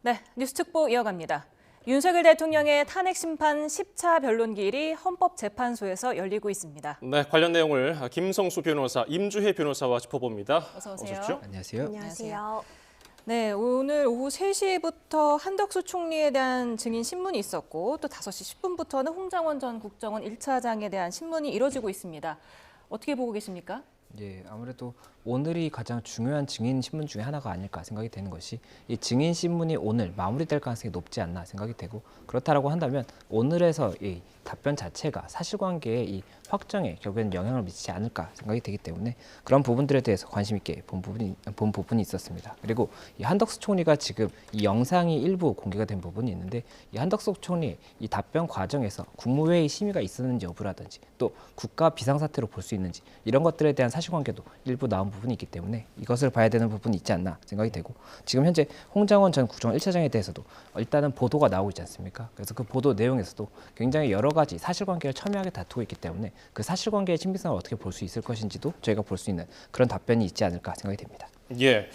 네, 뉴스특보 이어갑니다. 윤석열 대통령의 탄핵 심판 10차 변론기일이 헌법재판소에서 열리고 있습니다. 네, 관련 내용을 김성수 변호사, 임주혜 변호사와 짚어봅니다. 어서 오세요. 어서 오십시오. 안녕하세요. 안녕하세요. 네, 오늘 오후 3시부터 한덕수 총리에 대한 증인 신문이 있었고 또 5시 10분부터는 홍장원 전 국정원 1차장에 대한 신문이 이뤄지고 있습니다. 어떻게 보고 계십니까? 예, 아무래도 오늘이 가장 중요한 증인 신문 중에 하나가 아닐까 생각이 되는 것이 이 증인 신문이 오늘 마무리될 가능성이 높지 않나 생각이 되고 그렇다라고 한다면 오늘에서 이 답변 자체가 사실관계의 이 확정에 결국에는 영향을 미치지 않을까 생각이 되기 때문에 그런 부분들에 대해서 관심 있게 본 부분이 있었습니다. 그리고 이 한덕수 총리가 지금 이 영상이 일부 공개가 된 부분이 있는데 이 한덕수 총리의 이 답변 과정에서 국무회의 심의가 있었는지 여부라든지 또 국가 비상사태로 볼 수 있는지 이런 것들에 대한 사실관계도 일부 나온 부분이 있기 때문에 이것을 봐야 되는 부분이 있지 않나 생각이 되고 지금 현재 홍장원 전 국정원 1차장에 대해서도 일단은 보도가 나오고 있지 않습니까? 그래서 그 보도 내용에서도 굉장히 여러 가지 사실관계를 첨예하게 다투고 있기 때문에 그 사실관계의 신빙성을 어떻게 볼 수 있을 것인지도 저희가 볼 수 있는 그런 답변이 있지 않을까 생각이 됩니다. 예,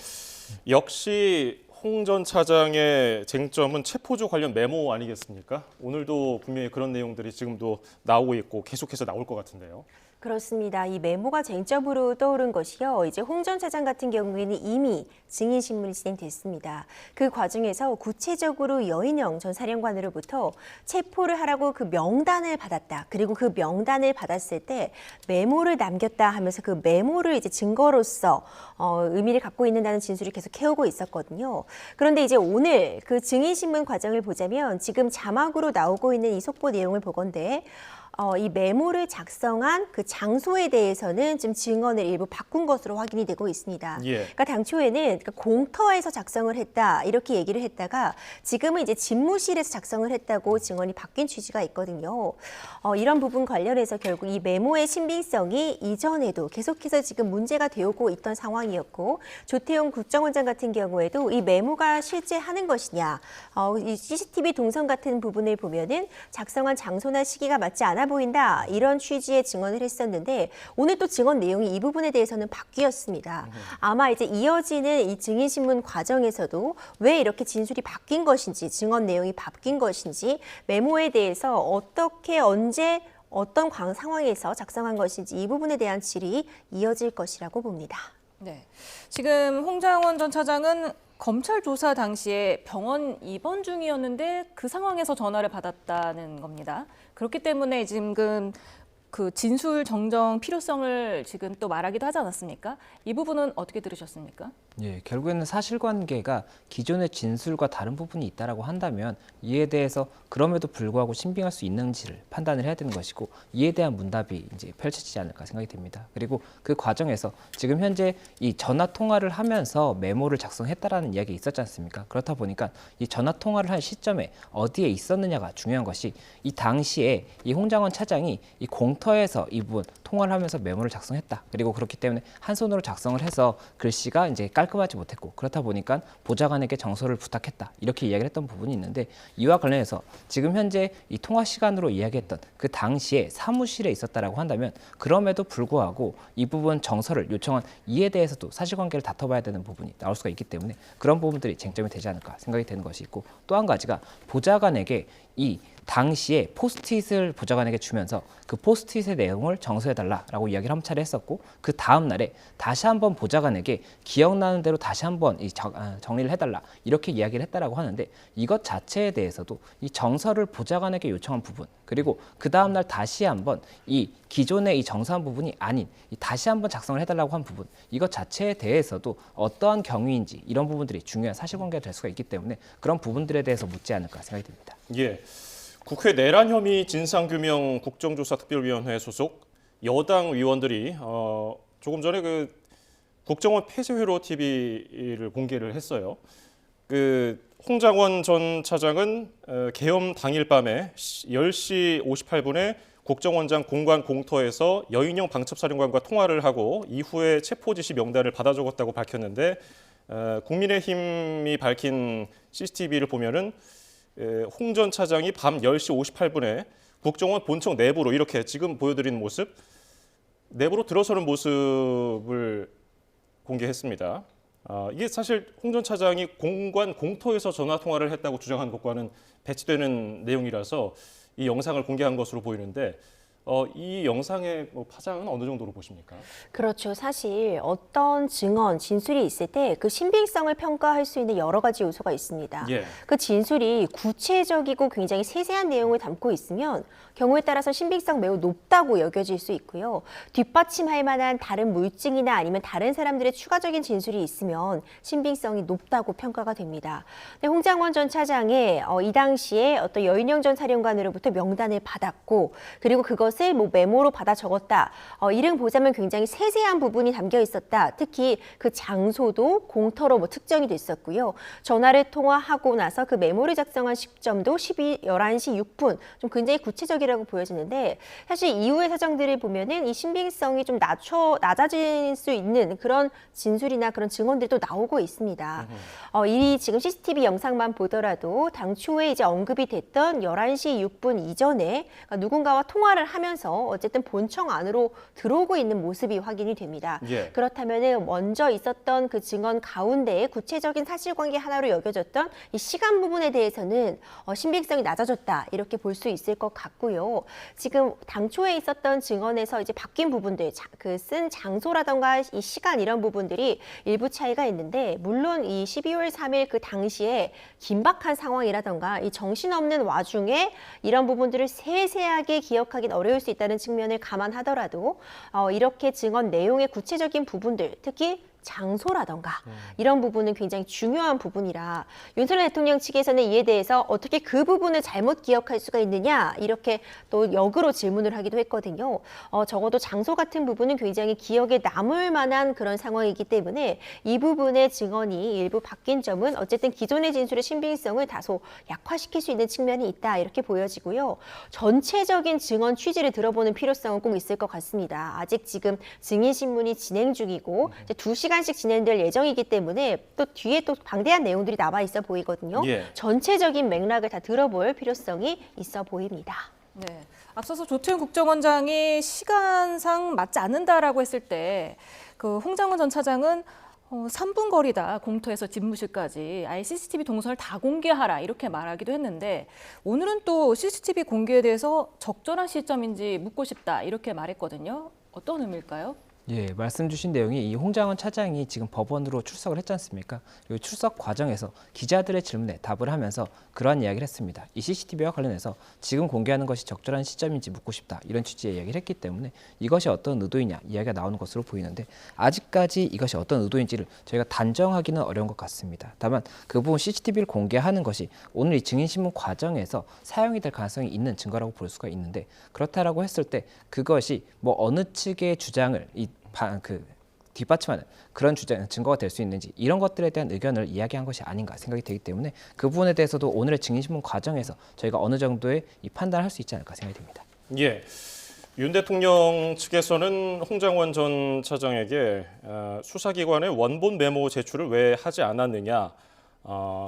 역시 홍 전 차장의 쟁점은 체포조 관련 메모 아니겠습니까? 오늘도 분명히 그런 내용들이 지금도 나오고 있고 계속해서 나올 것 같은데요. 그렇습니다. 이 메모가 쟁점으로 떠오른 것이요. 이제 홍 전 차장 같은 경우에는 이미 증인 신문이 진행됐습니다. 그 과정에서 구체적으로 여인영 전 사령관으로부터 체포를 하라고 그 명단을 받았다. 그리고 그 명단을 받았을 때 메모를 남겼다 하면서 그 메모를 이제 증거로서 의미를 갖고 있는다는 진술을 계속 해오고 있었거든요. 그런데 이제 오늘 그 증인 신문 과정을 보자면 지금 자막으로 나오고 있는 이 속보 내용을 보건대 이 메모를 작성한 그 장소에 대해서는 좀 증언을 일부 바꾼 것으로 확인이 되고 있습니다. 예. 그러니까 당초에는 공터에서 작성을 했다 이렇게 얘기를 했다가 지금은 이제 집무실에서 작성을 했다고 증언이 바뀐 취지가 있거든요. 이런 부분 관련해서 결국 이 메모의 신빙성이 이전에도 계속해서 지금 문제가 되어오고 있던 상황이었고 조태용 국정원장 같은 경우에도 이 메모가 실제 하는 것이냐 이 CCTV 동선 같은 부분을 보면은 작성한 장소나 시기가 맞지 않아 보인다 이런 취지의 증언을 했었는데 오늘 또 증언 내용이 이 부분에 대해서는 바뀌었습니다. 아마 이제 이어지는 이 증인 신문 과정에서도 왜 이렇게 진술이 바뀐 것인지 증언 내용이 바뀐 것인지 메모에 대해서 어떻게 언제 어떤 상황에서 작성한 것인지 이 부분에 대한 질의 이어질 것이라고 봅니다. 네, 지금 홍장원 전 차장은 검찰 조사 당시에 병원 입원 중이었는데 그 상황에서 전화를 받았다는 겁니다. 그렇기 때문에 지금 그 진술 정정 필요성을 지금 또 말하기도 하지 않았습니까? 이 부분은 어떻게 들으셨습니까? 예, 결국에는 사실관계가 기존의 진술과 다른 부분이 있다라고 한다면 이에 대해서 그럼에도 불구하고 신빙할 수 있는지를 판단을 해야 되는 것이고 이에 대한 문답이 이제 펼쳐지지 않을까 생각이 됩니다. 그리고 그 과정에서 지금 현재 이 전화 통화를 하면서 메모를 작성했다라는 이야기가 있었지 않습니까? 그렇다 보니까 이 전화 통화를 한 시점에 어디에 있었느냐가 중요한 것이 이 당시에 이 홍장원 차장이 이 공터에서 이 부분 통화를 하면서 메모를 작성했다. 그리고 그렇기 때문에 한 손으로 작성을 해서 글씨가 이제 깔끔하지 못했고 그렇다 보니까 보좌관에게 정서를 부탁했다 이렇게 이야기를 했던 부분이 있는데 이와 관련해서 지금 현재 이 통화 시간으로 이야기했던 그 당시에 사무실에 있었다라고 한다면 그럼에도 불구하고 이 부분 정서를 요청한 이에 대해서도 사실관계를 다퉈봐야 되는 부분이 나올 수가 있기 때문에 그런 부분들이 쟁점이 되지 않을까 생각이 되는 것이 있고 또 한 가지가 보좌관에게 이 당시에 포스트잇을 보좌관에게 주면서 그 포스트잇의 내용을 정서해달라라고 이야기를 한 차례 했었고 그 다음 날에 다시 한번 보좌관에게 기억나는 대로 다시 한번 정리를 해달라 이렇게 이야기를 했다라고 하는데 이것 자체에 대해서도 이 정서를 보좌관에게 요청한 부분 그리고 그 다음 날 다시 한번 이 기존의 이 정서한 부분이 아닌 이 다시 한번 작성을 해달라고 한 부분 이것 자체에 대해서도 어떠한 경위인지 이런 부분들이 중요한 사실관계가 될 수가 있기 때문에 그런 부분들에 대해서 묻지 않을까 생각이 듭니다. 예. 국회 내란 혐의 진상규명 국정조사특별위원회 소속 여당 의원들이 조금 전에 그 국정원 폐쇄회로 TV를 공개를 했어요. 그 홍장원 전 차장은 계엄 당일 밤에 10시 58분에 국정원장 공관 공터에서 여인영 방첩사령관과 통화를 하고 이후에 체포 지시 명단을 받아 적었다고 밝혔는데 국민의힘이 밝힌 CCTV를 보면은 홍 전 차장이 밤 10시 58분에 국정원 본청 내부로 이렇게 지금 보여드리는 모습 내부로 들어서는 모습을 공개했습니다. 이게 사실 홍 전 차장이 공관 공터에서 전화 통화를 했다고 주장한 것과는 배치되는 내용이라서 이 영상을 공개한 것으로 보이는데 이 영상의 파장은 어느 정도로 보십니까? 그렇죠. 사실 어떤 증언, 진술이 있을 때 그 신빙성을 평가할 수 있는 여러 가지 요소가 있습니다. 예. 그 진술이 구체적이고 굉장히 세세한 내용을 담고 있으면 경우에 따라서 신빙성 매우 높다고 여겨질 수 있고요. 뒷받침할 만한 다른 물증이나 아니면 다른 사람들의 추가적인 진술이 있으면 신빙성이 높다고 평가가 됩니다. 근데 홍장원 전 차장의 이 당시에 어떤 여인영 전 사령관으로부터 명단을 받았고 그리고 그것을 뭐 메모로 받아 적었다. 이름 보자면 굉장히 세세한 부분이 담겨 있었다. 특히 그 장소도 공터로 뭐 특정이 됐었고요. 전화를 통화하고 나서 그 메모를 작성한 시점도 11시 6분. 좀 굉장히 구체적이라고 보여지는데 사실 이후의 사정들을 보면은 이 신빙성이 좀 낮아질 수 있는 그런 진술이나 그런 증언들도 나오고 있습니다. 이 지금 CCTV 영상만 보더라도 당초에 이제 언급이 됐던 11시 6분 이전에 그러니까 누군가와 통화를 하면서 어쨌든 본청 안으로 들어오고 있는 모습이 확인이 됩니다. 예. 그렇다면은 먼저 있었던 그 증언 가운데 구체적인 사실관계 하나로 여겨졌던 이 시간 부분에 대해서는 신빙성이 낮아졌다 이렇게 볼 수 있을 것 같고요. 지금 당초에 있었던 증언에서 이제 바뀐 부분들, 그 쓴 장소라던가 이 시간 이런 부분들이 일부 차이가 있는데 물론 이 12월 3일 그 당시에 긴박한 상황이라던가 이 정신없는 와중에 이런 부분들을 세세하게 기억하기는 어려울 수 있다는 측면을 감안하더라도 이렇게 증언 내용의 구체적인 부분들, 특히 장소라던가 이런 부분은 굉장히 중요한 부분이라 윤석열 대통령 측에서는 이에 대해서 어떻게 그 부분을 잘못 기억할 수가 있느냐 이렇게 또 역으로 질문을 하기도 했거든요. 적어도 장소 같은 부분은 굉장히 기억에 남을 만한 그런 상황이기 때문에 이 부분의 증언이 일부 바뀐 점은 어쨌든 기존의 진술의 신빙성을 다소 약화시킬 수 있는 측면이 있다 이렇게 보여지고요. 전체적인 증언 취지를 들어보는 필요성은 꼭 있을 것 같습니다. 아직 지금 증인신문이 진행 중이고 이제 2시간씩 진행될 예정이기 때문에 또 뒤에 또 방대한 내용들이 남아 있어 보이거든요. 예. 전체적인 맥락을 다 들어볼 필요성이 있어 보입니다. 네. 앞서서 조태훈 국정원장이 시간상 맞지 않는다라고 했을 때 그 홍장원 전 차장은 3분 거리다 공터에서 집무실까지 아예 CCTV 동선을 다 공개하라 이렇게 말하기도 했는데 오늘은 또 CCTV 공개에 대해서 적절한 시점인지 묻고 싶다 이렇게 말했거든요. 어떤 의미일까요? 예, 말씀 주신 내용이 이 홍장원 차장이 지금 법원으로 출석을 했지 않습니까? 이 출석 과정에서 기자들의 질문에 답을 하면서 그러한 이야기를 했습니다. 이 CCTV와 관련해서 지금 공개하는 것이 적절한 시점인지 묻고 싶다. 이런 취지의 이야기를 했기 때문에 이것이 어떤 의도이냐 이야기가 나오는 것으로 보이는데 아직까지 이것이 어떤 의도인지를 저희가 단정하기는 어려운 것 같습니다. 다만 그 부분 CCTV를 공개하는 것이 오늘 이 증인신문 과정에서 사용이 될 가능성이 있는 증거라고 볼 수가 있는데 그렇다라고 했을 때 그것이 뭐 어느 측의 주장을 뒷받침하는 그런 증거가 될 수 있는지 이런 것들에 대한 의견을 이야기한 것이 아닌가 생각이 되기 때문에 그 부분에 대해서도 오늘의 증인신문 과정에서 저희가 어느 정도의 이 판단을 할 수 있지 않을까 생각이 됩니다. 예. 윤 대통령 측에서는 홍장원 전 차장에게 수사기관의 원본 메모 제출을 왜 하지 않았느냐,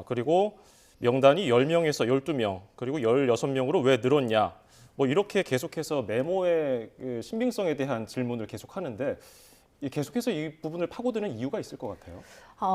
그리고 명단이 10명에서 12명, 그리고 16명으로 왜 늘었냐, 뭐 이렇게 계속해서 메모의 그 신빙성에 대한 질문을 계속하는데 계속해서 이 부분을 파고드는 이유가 있을 것 같아요.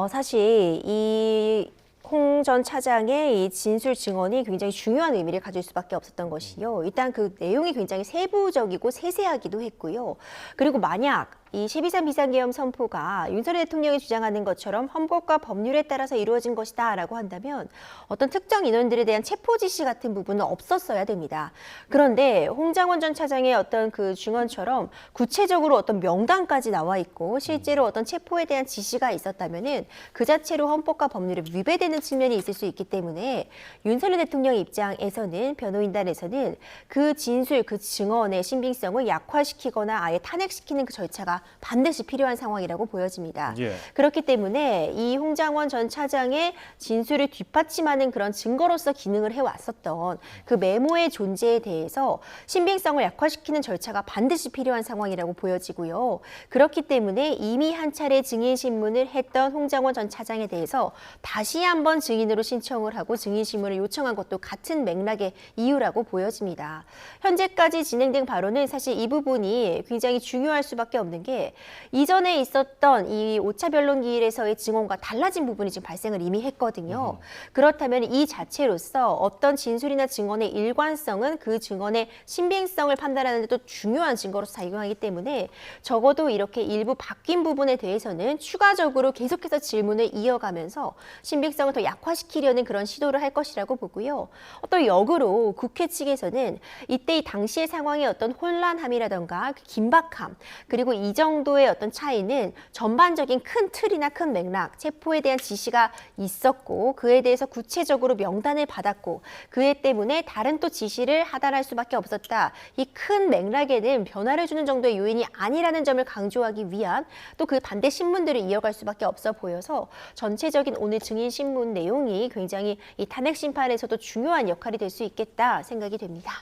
사실 이 홍 전 차장의 이 진술 증언이 굉장히 중요한 의미를 가질 수밖에 없었던 것이요. 일단 그 내용이 굉장히 세부적이고 세세하기도 했고요. 그리고 만약 이 12.3 비상계엄 선포가 윤석열 대통령이 주장하는 것처럼 헌법과 법률에 따라서 이루어진 것이다라고 한다면 어떤 특정 인원들에 대한 체포 지시 같은 부분은 없었어야 됩니다. 그런데 홍장원 전 차장의 어떤 그 증언처럼 구체적으로 어떤 명단까지 나와 있고 실제로 어떤 체포에 대한 지시가 있었다면은 그 자체로 헌법과 법률에 위배되는 측면이 있을 수 있기 때문에 윤석열 대통령 입장에서는 변호인단에서는 그 진술, 그 증언의 신빙성을 약화시키거나 아예 탄핵시키는 그 절차가 반드시 필요한 상황이라고 보여집니다. 예. 그렇기 때문에 이 홍장원 전 차장의 진술을 뒷받침하는 그런 증거로서 기능을 해왔었던 그 메모의 존재에 대해서 신빙성을 약화시키는 절차가 반드시 필요한 상황이라고 보여지고요. 그렇기 때문에 이미 한 차례 증인신문을 했던 홍장원 전 차장에 대해서 다시 한번 증인으로 신청을 하고 증인신문을 요청한 것도 같은 맥락의 이유라고 보여집니다. 현재까지 진행된 바로는 사실 이 부분이 굉장히 중요할 수밖에 없는 게 게 이전에 있었던 이 5차 변론기일에서의 증언과 달라진 부분이 지금 발생을 이미 했거든요. 그렇다면 이 자체로서 어떤 진술이나 증언의 일관성은 그 증언의 신빙성을 판단하는 데도 중요한 증거로서 작용하기 때문에 적어도 이렇게 일부 바뀐 부분에 대해서는 추가적으로 계속해서 질문을 이어가면서 신빙성을 더 약화시키려는 그런 시도를 할 것이라고 보고요. 또 역으로 국회 측에서는 이때 이 당시의 상황의 어떤 혼란함이라던가 그 긴박함 그리고 이 정도의 어떤 차이는 전반적인 큰 틀이나 큰 맥락, 체포에 대한 지시가 있었고 그에 대해서 구체적으로 명단을 받았고 그에 때문에 다른 또 지시를 하달할 수밖에 없었다. 이 큰 맥락에는 변화를 주는 정도의 요인이 아니라는 점을 강조하기 위한 또 그 반대 신문들을 이어갈 수밖에 없어 보여서 전체적인 오늘 증인 신문 내용이 굉장히 이 탄핵 심판에서도 중요한 역할이 될 수 있겠다 생각이 됩니다.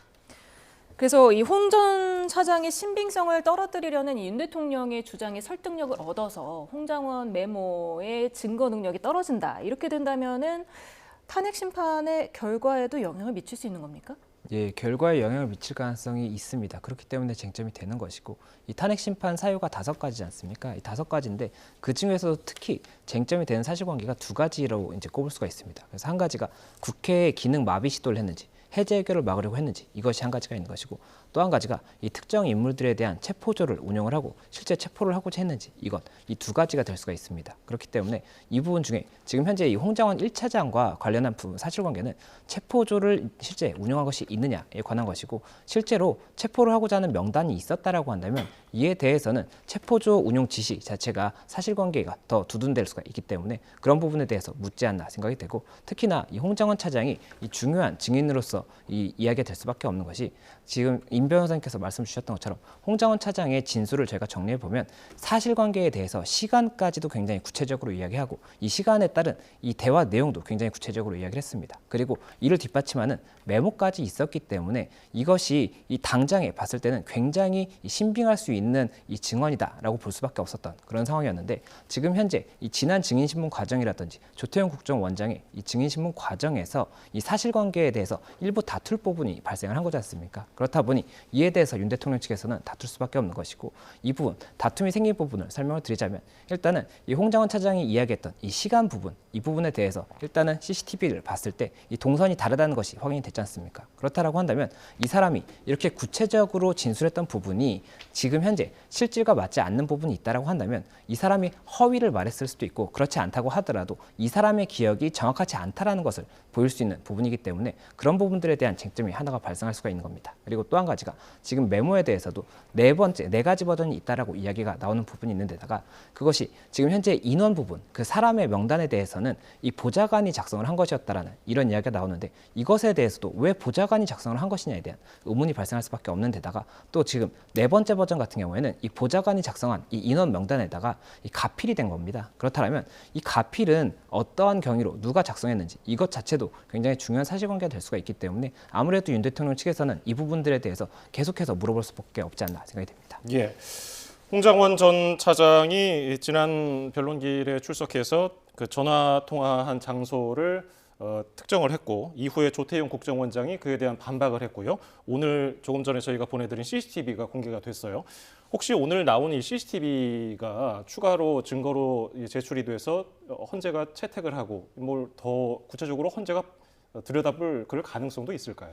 그래서 이 홍 전 차장의 신빙성을 떨어뜨리려는 윤 대통령의 주장에 설득력을 얻어서 홍장원 메모의 증거 능력이 떨어진다. 이렇게 된다면은 탄핵 심판의 결과에도 영향을 미칠 수 있는 겁니까? 예, 결과에 영향을 미칠 가능성이 있습니다. 그렇기 때문에 쟁점이 되는 것이고 이 탄핵 심판 사유가 5가지지 않습니까? 이 5가지인데 그 중에서도 특히 쟁점이 되는 사실관계가 2가지로 이제 꼽을 수가 있습니다. 그래서 한 가지가 국회의 기능 마비 시도를 했는지 해제 해결을 막으려고 했는지 이것이 한 가지가 있는 것이고 또 한 가지가 이 특정 인물들에 대한 체포조를 운영을 하고 실제 체포를 하고자 했는지 이것 이 2가지가 될 수가 있습니다. 그렇기 때문에 이 부분 중에 지금 현재 이 홍장원 1차장과 관련한 사실관계는 체포조를 실제 운영한 것이 있느냐에 관한 것이고 실제로 체포를 하고자 하는 명단이 있었다라고 한다면 이에 대해서는 체포조 운용 지시 자체가 사실관계가 더 두둔될 수가 있기 때문에 그런 부분에 대해서 묻지 않나 생각이 되고 특히나 이 홍장원 차장이 이 중요한 증인으로서 이 이야기가 될 수밖에 없는 것이 지금 임 변호사님께서 말씀 주셨던 것처럼 홍장원 차장의 진술을 저희가 정리해 보면 사실관계에 대해서 시간까지도 굉장히 구체적으로 이야기하고 이 시간에 따른 이 대화 내용도 굉장히 구체적으로 이야기를 했습니다. 그리고 이를 뒷받침하는 메모까지 있었기 때문에 이것이 이 당장에 봤을 때는 굉장히 신빙할 수 있는 이 증언이다라고 볼 수밖에 없었던 그런 상황이었는데 지금 현재 이 지난 증인신문 과정이라든지 조태용 국정원장의 이 증인신문 과정에서 이 사실관계에 대해서 일부 다툴 부분이 발생을 한 거지 않습니까? 그렇다 보니 이에 대해서 윤 대통령 측에서는 다툴 수밖에 없는 것이고 이 부분 다툼이 생긴 부분을 설명을 드리자면 일단은 이 홍장원 차장이 이야기했던 이 시간 부분 이 부분에 대해서 일단은 CCTV를 봤을 때 이 동선이 다르다는 것이 확인이 됐지 않습니까? 그렇다라고 한다면 이 사람이 이렇게 구체적으로 진술했던 부분이 지금 현재 실질과 맞지 않는 부분이 있다라고 한다면 이 사람이 허위를 말했을 수도 있고 그렇지 않다고 하더라도 이 사람의 기억이 정확하지 않다라는 것을 보일 수 있는 부분이기 때문에 그런 부분들에 대한 쟁점이 하나가 발생할 수가 있는 겁니다. 그리고 또 한 가지가 지금 메모에 대해서도 4가지 버전이 있다라고 이야기가 나오는 부분이 있는데다가 그것이 지금 현재 인원 부분 그 사람의 명단에 대해서는 이 보좌관이 작성을 한 것이었다라는 이런 이야기가 나오는데 이것에 대해서도 왜 보좌관이 작성을 한 것이냐에 대한 의문이 발생할 수밖에 없는 데다가 또 지금 4번째 버전 같은 경우에는 이 보좌관이 작성한 이 인원 명단에다가 이 가필이 된 겁니다. 그렇다면 이 가필은 어떠한 경위로 누가 작성했는지 이것 자체도 굉장히 중요한 사실관계가 될 수가 있기 때문에 아무래도 윤 대통령 측에서는 이 부분들에 대해서 계속해서 물어볼 수밖에 없지 않나 생각이 됩니다. 예. 홍장원 전 차장이 지난 변론기일에 출석해서 그 전화 통화한 장소를 특정을 했고 이후에 조태용 국정원장이 그에 대한 반박을 했고요. 오늘 조금 전에 저희가 보내드린 CCTV가 공개가 됐어요. 혹시 오늘 나온 이 CCTV가 추가로 증거로 제출이 돼서 헌재가 채택을 하고 뭘 더 구체적으로 헌재가 들여다볼 그럴 가능성도 있을까요?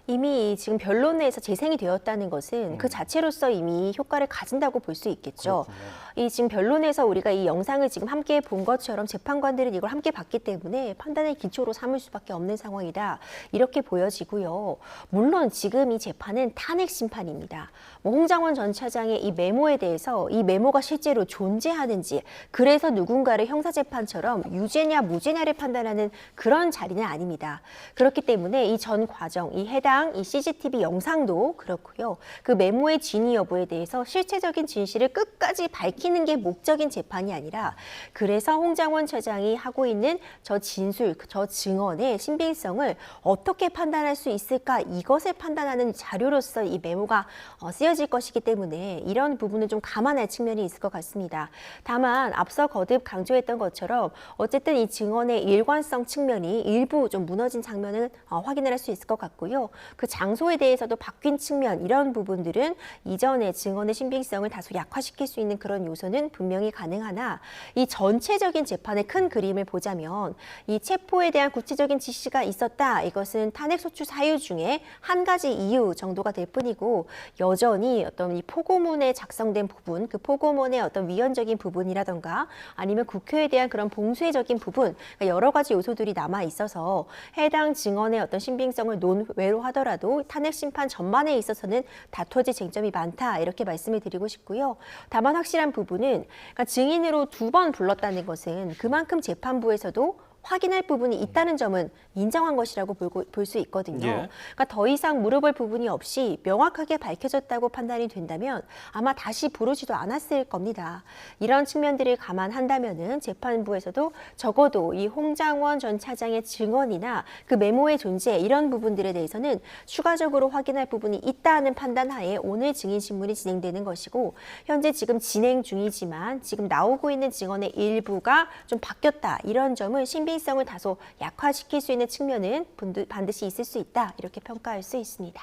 이미 지금 변론에서 재생이 되었다는 것은 그 자체로서 이미 효과를 가진다고 볼 수 있겠죠. 그렇군요. 이 지금 변론에서 우리가 이 영상을 지금 함께 본 것처럼 재판관들은 이걸 함께 봤기 때문에 판단의 기초로 삼을 수밖에 없는 상황이다. 이렇게 보여지고요. 물론 지금 이 재판은 탄핵 심판입니다. 홍장원 전 차장의 이 메모에 대해서 이 메모가 실제로 존재하는지 그래서 누군가를 형사재판처럼 유죄냐 무죄냐를 판단하는 그런 자리는 아닙니다. 그렇기 때문에 이 전 과정, 이 해당 이 CCTV 영상도 그렇고요. 그 메모의 진위 여부에 대해서 실체적인 진실을 끝까지 밝히는 게 목적인 재판이 아니라 그래서 홍장원 차장이 하고 있는 저 진술, 저 증언의 신빙성을 어떻게 판단할 수 있을까 이것을 판단하는 자료로서 이 메모가 쓰여질 것이기 때문에 이런 부분은 좀 감안할 측면이 있을 것 같습니다. 다만 앞서 거듭 강조했던 것처럼 어쨌든 이 증언의 일관성 측면이 일부 좀 무너진 무너진 장면을 확인을 할 수 있을 것 같고요. 그 장소에 대해서도 바뀐 측면 이런 부분들은 이전에 증언의 신빙성을 다소 약화시킬 수 있는 그런 요소는 분명히 가능하나 이 전체적인 재판의 큰 그림을 보자면 이 체포에 대한 구체적인 지시가 있었다. 이것은 탄핵소추 사유 중에 한 가지 이유 정도가 될 뿐이고 여전히 어떤 이 포고문에 작성된 부분, 그 포고문의 어떤 위헌적인 부분이라던가 아니면 국회에 대한 그런 봉쇄적인 부분, 그러니까 여러 가지 요소들이 남아 있어서 해당 증언의 어떤 신빙성을 논외로 하더라도 탄핵 심판 전반에 있어서는 다투어질 쟁점이 많다 이렇게 말씀을 드리고 싶고요. 다만 확실한 부분은 그러니까 증인으로 2번 불렀다는 것은 그만큼 재판부에서도 확인할 부분이 있다는 점은 인정한 것이라고 볼 수 있거든요. 예. 그러니까 더 이상 물어볼 부분이 없이 명확하게 밝혀졌다고 판단이 된다면 아마 다시 부르지도 않았을 겁니다. 이런 측면들을 감안한다면은 재판부에서도 적어도 이 홍장원 전 차장의 증언이나 그 메모의 존재 이런 부분들에 대해서는 추가적으로 확인할 부분이 있다는 판단하에 오늘 증인 신문이 진행되는 것이고 현재 지금 진행 중이지만 지금 나오고 있는 증언의 일부가 좀 바뀌었다 이런 점은 신빙성을 다소 약화시킬 수 있는 측면은 반드시 있을 수 있다 이렇게 평가할 수 있습니다.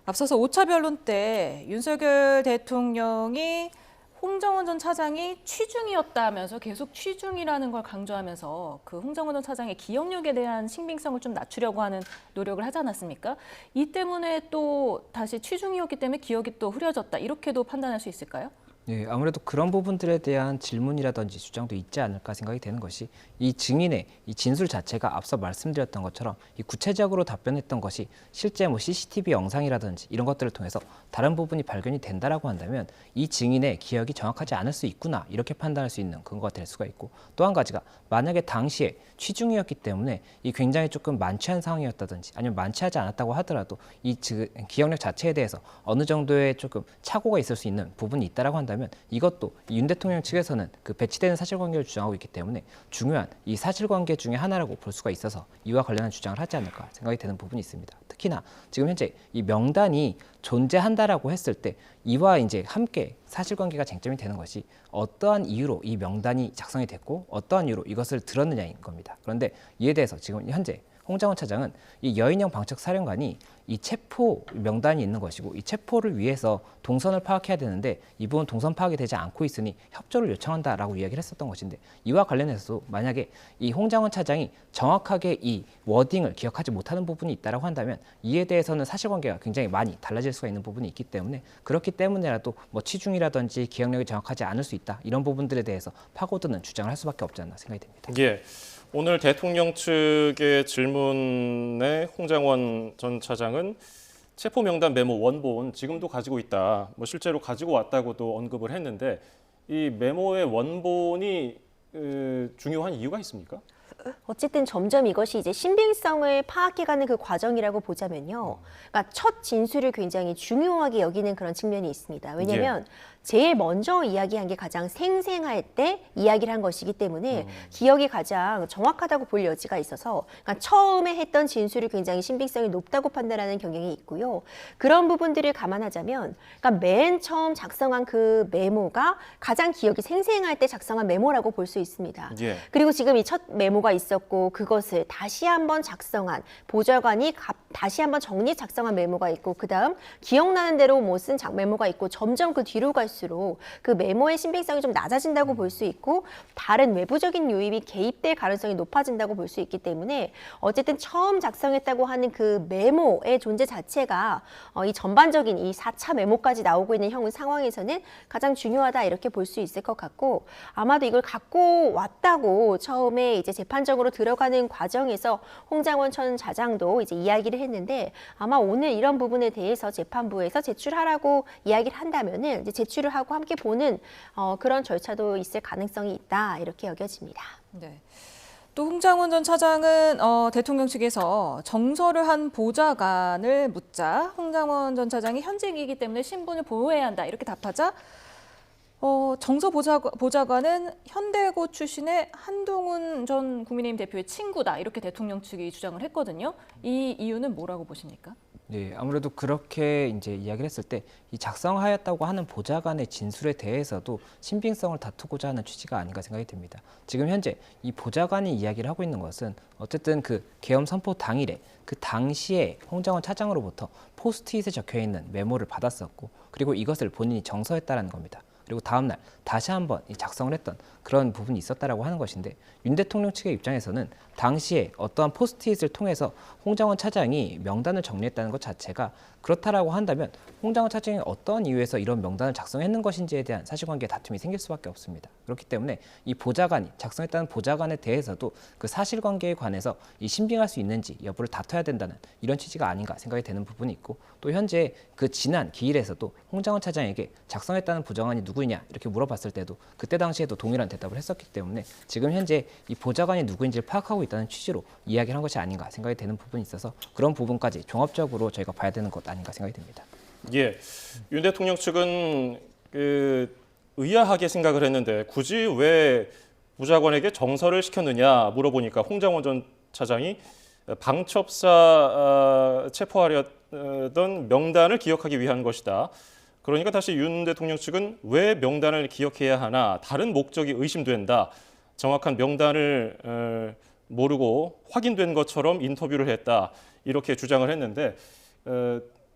앞서서 5차 변론 때 윤석열 대통령이 홍정원 전 차장이 취중이었다면서 계속 취중이라는 걸 강조하면서 그 홍정원 전 차장의 기억력에 대한 신빙성을 좀 낮추려고 하는 노력을 하지 않았습니까? 이 때문에 또 다시 취중이었기 때문에 기억이 또 흐려졌다 이렇게도 판단할 수 있을까요? 네, 아무래도 그런 부분들에 대한 질문이라든지 주장도 있지 않을까 생각이 되는 것이 이 증인의 이 진술 자체가 앞서 말씀드렸던 것처럼 이 구체적으로 답변했던 것이 실제 뭐 CCTV 영상이라든지 이런 것들을 통해서 다른 부분이 발견이 된다라고 한다면 이 증인의 기억이 정확하지 않을 수 있구나 이렇게 판단할 수 있는 근거가 될 수가 있고 또 한 가지가 만약에 당시에 취중이었기 때문에 이 굉장히 조금 만취한 상황이었다든지 아니면 만취하지 않았다고 하더라도 이 기억력 자체에 대해서 어느 정도의 조금 착오가 있을 수 있는 부분이 있다라고 한다면 이것도 윤 대통령 측에서는 그 배치되는 사실관계를 주장하고 있기 때문에 중요한 이 사실관계 중에 하나라고 볼 수가 있어서 이와 관련한 주장을 하지 않을까 생각이 되는 부분이 있습니다. 특히나 지금 현재 이 명단이 존재한다라고 했을 때 이와 이제 함께 사실관계가 쟁점이 되는 것이 어떠한 이유로 이 명단이 작성이 됐고 어떠한 이유로 이것을 들었느냐인 겁니다. 그런데 이에 대해서 지금 현재 홍장원 차장은 이 여인형 방첩 사령관이 이 체포 명단이 있는 것이고 이 체포를 위해서 동선을 파악해야 되는데 이 부분 동선 파악이 되지 않고 있으니 협조를 요청한다라고 이야기를 했었던 것인데 이와 관련해서도 만약에 이 홍장원 차장이 정확하게 이 워딩을 기억하지 못하는 부분이 있다라고 한다면 이에 대해서는 사실관계가 굉장히 많이 달라질 수가 있는 부분이 있기 때문에 그렇기 때문에라도 뭐 취중이라든지 기억력이 정확하지 않을 수 있다 이런 부분들에 대해서 파고드는 주장을 할 수밖에 없지 않나 생각이 됩니다. 예. 오늘 대통령 측의 질문에 홍장원 전 차장은 체포 명단 메모 원본 지금도 가지고 있다. 뭐 실제로 가지고 왔다고도 언급을 했는데 이 메모의 원본이 중요한 이유가 있습니까? 어쨌든 점점 이것이 이제 신빙성을 파악해가는 그 과정이라고 보자면요. 그러니까 첫 진술을 굉장히 중요하게 여기는 그런 측면이 있습니다. 왜냐하면 제일 먼저 이야기한 게 가장 생생할 때 이야기를 한 것이기 때문에 기억이 가장 정확하다고 볼 여지가 있어서 그러니까 처음에 했던 진술이 굉장히 신빙성이 높다고 판단하는 경향이 있고요. 그런 부분들을 감안하자면 그러니까 맨 처음 작성한 그 메모가 가장 기억이 생생할 때 작성한 메모라고 볼 수 있습니다. 예. 그리고 지금 이 첫 메모가 있었고 그것을 다시 한번 작성한 보좌관이 다시 한번 정리 작성한 메모가 있고 그다음 기억나는 대로 뭐 쓴 메모가 있고 점점 그 뒤로 갈수록 그 메모의 신빙성이 좀 낮아진다고 볼 수 있고 다른 외부적인 요인이 개입될 가능성이 높아진다고 볼 수 있기 때문에 어쨌든 처음 작성했다고 하는 그 메모의 존재 자체가 이 전반적인 이 4차 메모까지 나오고 있는 형 상황에서는 가장 중요하다 이렇게 볼 수 있을 것 같고 아마도 이걸 갖고 왔다고 처음에 이제 재판적으로 들어가는 과정에서 홍장원 전 차장도 이제 이야기를 했는데 아마 오늘 이런 부분에 대해서 재판부에서 제출하라고 이야기를 한다면은 이제 제출을 하고 함께 보는 그런 절차도 있을 가능성이 있다 이렇게 여겨집니다. 네. 또 홍장원 전 차장은 대통령 측에서 정서를 한 보좌관을 묻자 홍장원 전 차장이 현직이기 때문에 신분을 보호해야 한다 이렇게 답하자 정서 보좌관은 현대고 출신의 한동훈 전 국민의힘 대표의 친구다 이렇게 대통령 측이 주장을 했거든요. 이 이유는 뭐라고 보십니까? 네, 아무래도 그렇게 이제 이야기를 했을 때 이 작성하였다고 하는 보좌관의 진술에 대해서도 신빙성을 다투고자 하는 취지가 아닌가 생각이 듭니다. 지금 현재 이 보좌관이 이야기를 하고 있는 것은 어쨌든 그 계엄 선포 당일에 그 당시에 홍장원 차장으로부터 포스트잇에 적혀 있는 메모를 받았었고 그리고 이것을 본인이 정서했다라는 겁니다. 그리고 다음날 다시 한번 작성을 했던 그런 부분이 있었다라고 하는 것인데 윤 대통령 측의 입장에서는 당시에 어떠한 포스트잇을 통해서 홍장원 차장이 명단을 정리했다는 것 자체가 그렇다라고 한다면 홍장원 차장이 어떤 이유에서 이런 명단을 작성했는 것인지에 대한 사실관계 다툼이 생길 수밖에 없습니다. 그렇기 때문에 이 보좌관이 작성했다는 보좌관에 대해서도 그 사실관계에 관해서 이 신빙할 수 있는지 여부를 다퉈야 된다는 이런 취지가 아닌가 생각이 되는 부분이 있고 또 현재 그 지난 기일에서도 홍장원 차장에게 작성했다는 보좌관이 누구냐 이렇게 물어봤을 때도 그때 당시에도 동일한 대답을 했었기 때문에 지금 현재 이 보좌관이 누구인지를 파악하고 있다는 취지로 이야기를 한 것이 아닌가 생각이 되는 부분이 있어서 그런 부분까지 종합적으로 저희가 봐야 되는 것 아닌가 생각이 듭니다. 예, 윤 대통령 측은 의아하게 생각을 했는데 굳이 왜 보좌관에게 정서를 시켰느냐 물어보니까 홍장원 전 차장이 방첩사 체포하려던 명단을 기억하기 위한 것이다. 그러니까 다시 윤 대통령 측은 왜 명단을 기억해야 하나 다른 목적이 의심된다. 정확한 명단을 모르고 확인된 것처럼 인터뷰를 했다. 이렇게 주장을 했는데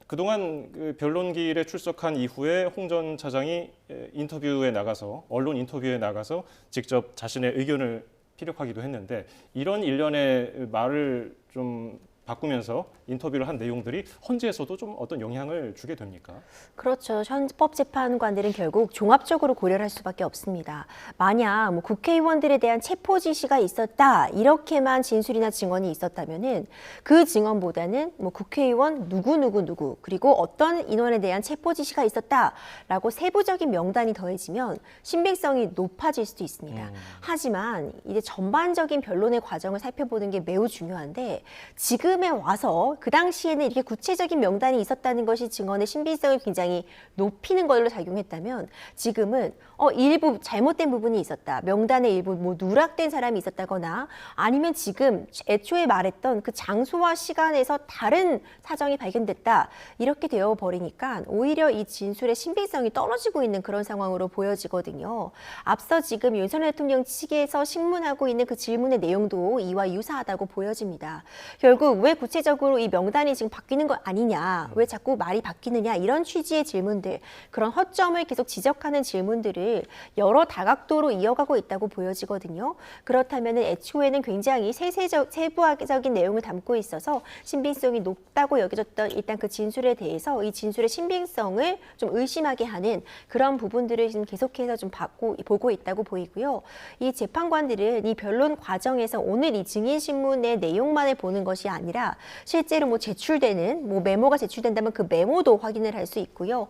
그동안 그 변론기일에 출석한 이후에 홍 전 차장이 인터뷰에 나가서 언론 인터뷰에 나가서 직접 자신의 의견을 피력하기도 했는데 이런 일련의 말을 좀 바꾸면서 인터뷰를 한 내용들이 헌재에서도 좀 어떤 영향을 주게 됩니까? 그렇죠. 헌법재판관들은 결국 종합적으로 고려를 할 수밖에 없습니다. 만약 뭐 국회의원들에 대한 체포 지시가 있었다 이렇게만 진술이나 증언이 있었다면은 그 증언보다는 뭐 국회의원 누구 그리고 어떤 인원에 대한 체포 지시가 있었다라고 세부적인 명단이 더해지면 신빙성이 높아질 수도 있습니다. 하지만 이제 전반적인 변론의 과정을 살펴보는 게 매우 중요한데 지금에 와서 그 당시에는 이렇게 구체적인 명단이 있었다는 것이 증언의 신빙성을 굉장히 높이는 걸로 작용했다면 지금은 일부 잘못된 부분이 있었다. 명단의 일부 뭐 누락된 사람이 있었다거나 아니면 지금 애초에 말했던 그 장소와 시간에서 다른 사정이 발견됐다. 이렇게 되어 버리니까 오히려 이 진술의 신빙성이 떨어지고 있는 그런 상황으로 보여지거든요. 앞서 지금 윤석열 대통령 측에서 신문하고 있는 그 질문의 내용도 이와 유사하다고 보여집니다. 결국 왜 구체적으로 이 명단이 지금 바뀌는 거 아니냐, 왜 자꾸 말이 바뀌느냐 이런 취지의 질문들, 그런 허점을 계속 지적하는 질문들을 여러 다각도로 이어가고 있다고 보여지거든요. 그렇다면 애초에는 굉장히 세부적인 내용을 담고 있어서 신빙성이 높다고 여겨졌던 일단 그 진술에 대해서 이 진술의 신빙성을 좀 의심하게 하는 그런 부분들을 지금 계속해서 좀 보고 있다고 보이고요. 이 재판관들은 이 변론 과정에서 오늘 이 증인신문의 내용만을 보는 것이 아니라 실제로 뭐 제출되는 뭐 메모가 제출된다면 그 메모도 확인을 할 수 있고요.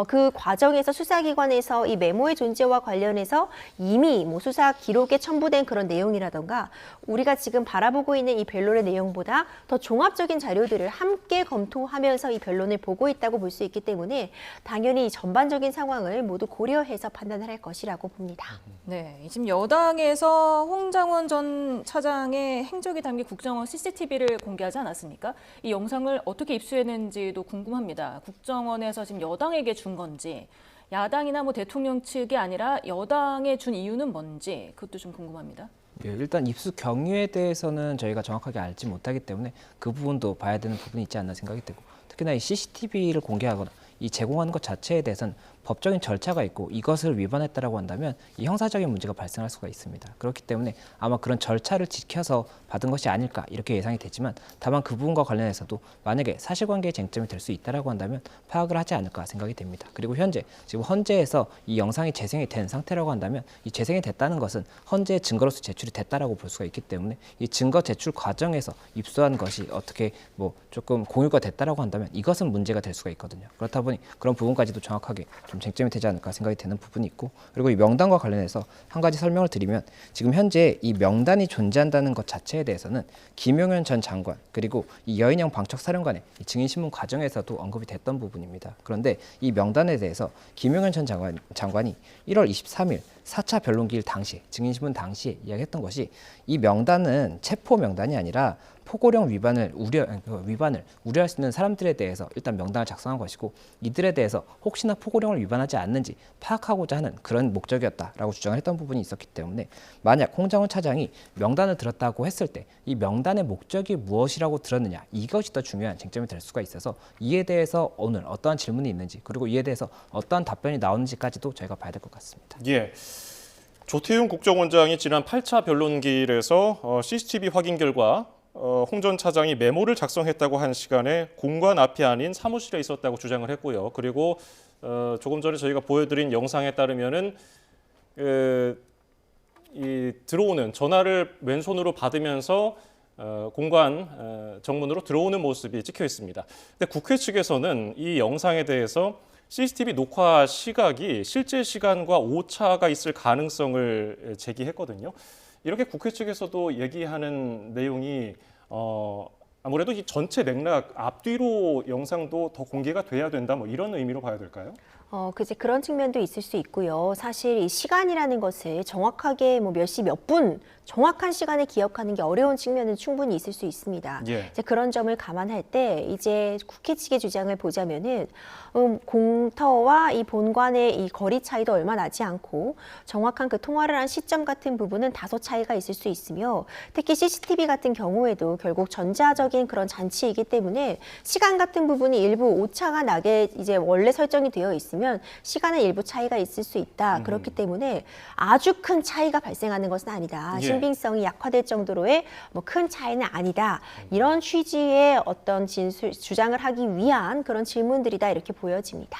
그 과정에서 수사기관에서 이 메모의 존재와 관련해서 이미 뭐 수사 기록에 첨부된 그런 내용이라던가 우리가 지금 바라보고 있는 이 변론의 내용보다 더 종합적인 자료들을 함께 검토하면서 이 변론을 보고 있다고 볼 수 있기 때문에 당연히 이 전반적인 상황을 모두 고려해서 판단을 할 것이라고 봅니다. 네, 지금 여당에서 홍장원 전 차장의 행적이 담긴 국정원 CCTV를 공개하지 않았습니까? 이 영상을 어떻게 입수했는지도 궁금합니다. 국정원에서 지금 여당에게 준 건지, 야당이나 뭐 대통령 측이 아니라 여당에 준 이유는 뭔지 그것도 좀 궁금합니다. 예, 일단 입수 경위에 대해서는 저희가 정확하게 알지 못하기 때문에 그 부분도 봐야 되는 부분이 있지 않나 생각이 되고 특히나 이 CCTV를 공개하거나 이 제공하는 것 자체에 대해서는 법적인 절차가 있고 이것을 위반했다라고 한다면 이 형사적인 문제가 발생할 수가 있습니다. 그렇기 때문에 아마 그런 절차를 지켜서 받은 것이 아닐까 이렇게 예상이 되지만 다만 그 부분과 관련해서도 만약에 사실관계의 쟁점이 될 수 있다라고 한다면 파악을 하지 않을까 생각이 됩니다. 그리고 현재 지금 헌재에서 이 영상이 재생이 된 상태라고 한다면 이 재생이 됐다는 것은 헌재의 증거로서 제출이 됐다라고 볼 수가 있기 때문에 이 증거 제출 과정에서 입수한 것이 어떻게 뭐 조금 공유가 됐다라고 한다면 이것은 문제가 될 수가 있거든요. 그렇다 보니 그런 부분까지도 정확하게 좀 쟁점이 되지 않을까 생각이 되는 부분이 있고 그리고 이 명단과 관련해서 한 가지 설명을 드리면 지금 현재 이 명단이 존재한다는 것 자체에 대해서는 김용현 전 장관 그리고 이 여인영 방척사령관의 이 증인신문 과정에서도 언급이 됐던 부분입니다. 그런데 이 명단에 대해서 김용현 전 장관이 1월 23일 4차 변론기일 당시에 증인신문 당시에 이야기했던 것이 이 명단은 체포 명단이 아니라 포고령 위반을 우려할 수 있는 사람들에 대해서 일단 명단을 작성한 것이고 이들에 대해서 혹시나 포고령을 위반하지 않는지 파악하고자 하는 그런 목적이었다라고 주장을 했던 부분이 있었기 때문에 만약 홍장원 차장이 명단을 들었다고 했을 때 이 명단의 목적이 무엇이라고 들었느냐 이것이 더 중요한 쟁점이 될 수가 있어서 이에 대해서 오늘 어떠한 질문이 있는지 그리고 이에 대해서 어떠한 답변이 나오는지까지도 저희가 봐야 될 것 같습니다. 예. 조태용 국정원장이 지난 8차 변론기일에서 CCTV 확인 결과 홍 전 차장이 메모를 작성했다고 한 시간에 공관 앞이 아닌 사무실에 있었다고 주장을 했고요. 그리고 조금 전에 저희가 보여드린 영상에 따르면은 이 들어오는 전화를 왼손으로 받으면서 공관 정문으로 들어오는 모습이 찍혀 있습니다. 근데 국회 측에서는 이 영상에 대해서 CCTV 녹화 시각이 실제 시간과 오차가 있을 가능성을 제기했거든요. 이렇게 국회 측에서도 얘기하는 내용이 아무래도 이 전체 맥락 앞뒤로 영상도 더 공개가 돼야 된다 뭐 이런 의미로 봐야 될까요? 그치, 그런 측면도 있을 수 있고요. 사실 이 시간이라는 것을 정확하게 뭐 몇 시 몇 분 정확한 시간을 기억하는 게 어려운 측면은 충분히 있을 수 있습니다. 예. 이제 그런 점을 감안할 때 이제 국회 측의 주장을 보자면은 공터와 이 본관의 이 거리 차이도 얼마 나지 않고 정확한 그 통화를 한 시점 같은 부분은 다소 차이가 있을 수 있으며 특히 CCTV 같은 경우에도 결국 전자적인 그런 장치이기 때문에 시간 같은 부분이 일부 오차가 나게 이제 원래 설정이 되어 있으면 시간에 일부 차이가 있을 수 있다. 그렇기 때문에 아주 큰 차이가 발생하는 것은 아니다. 예. 신빙성이 약화될 정도로의 뭐 큰 차이는 아니다. 이런 취지의 어떤 주장을 하기 위한 그런 질문들이다 이렇게 보여집니다.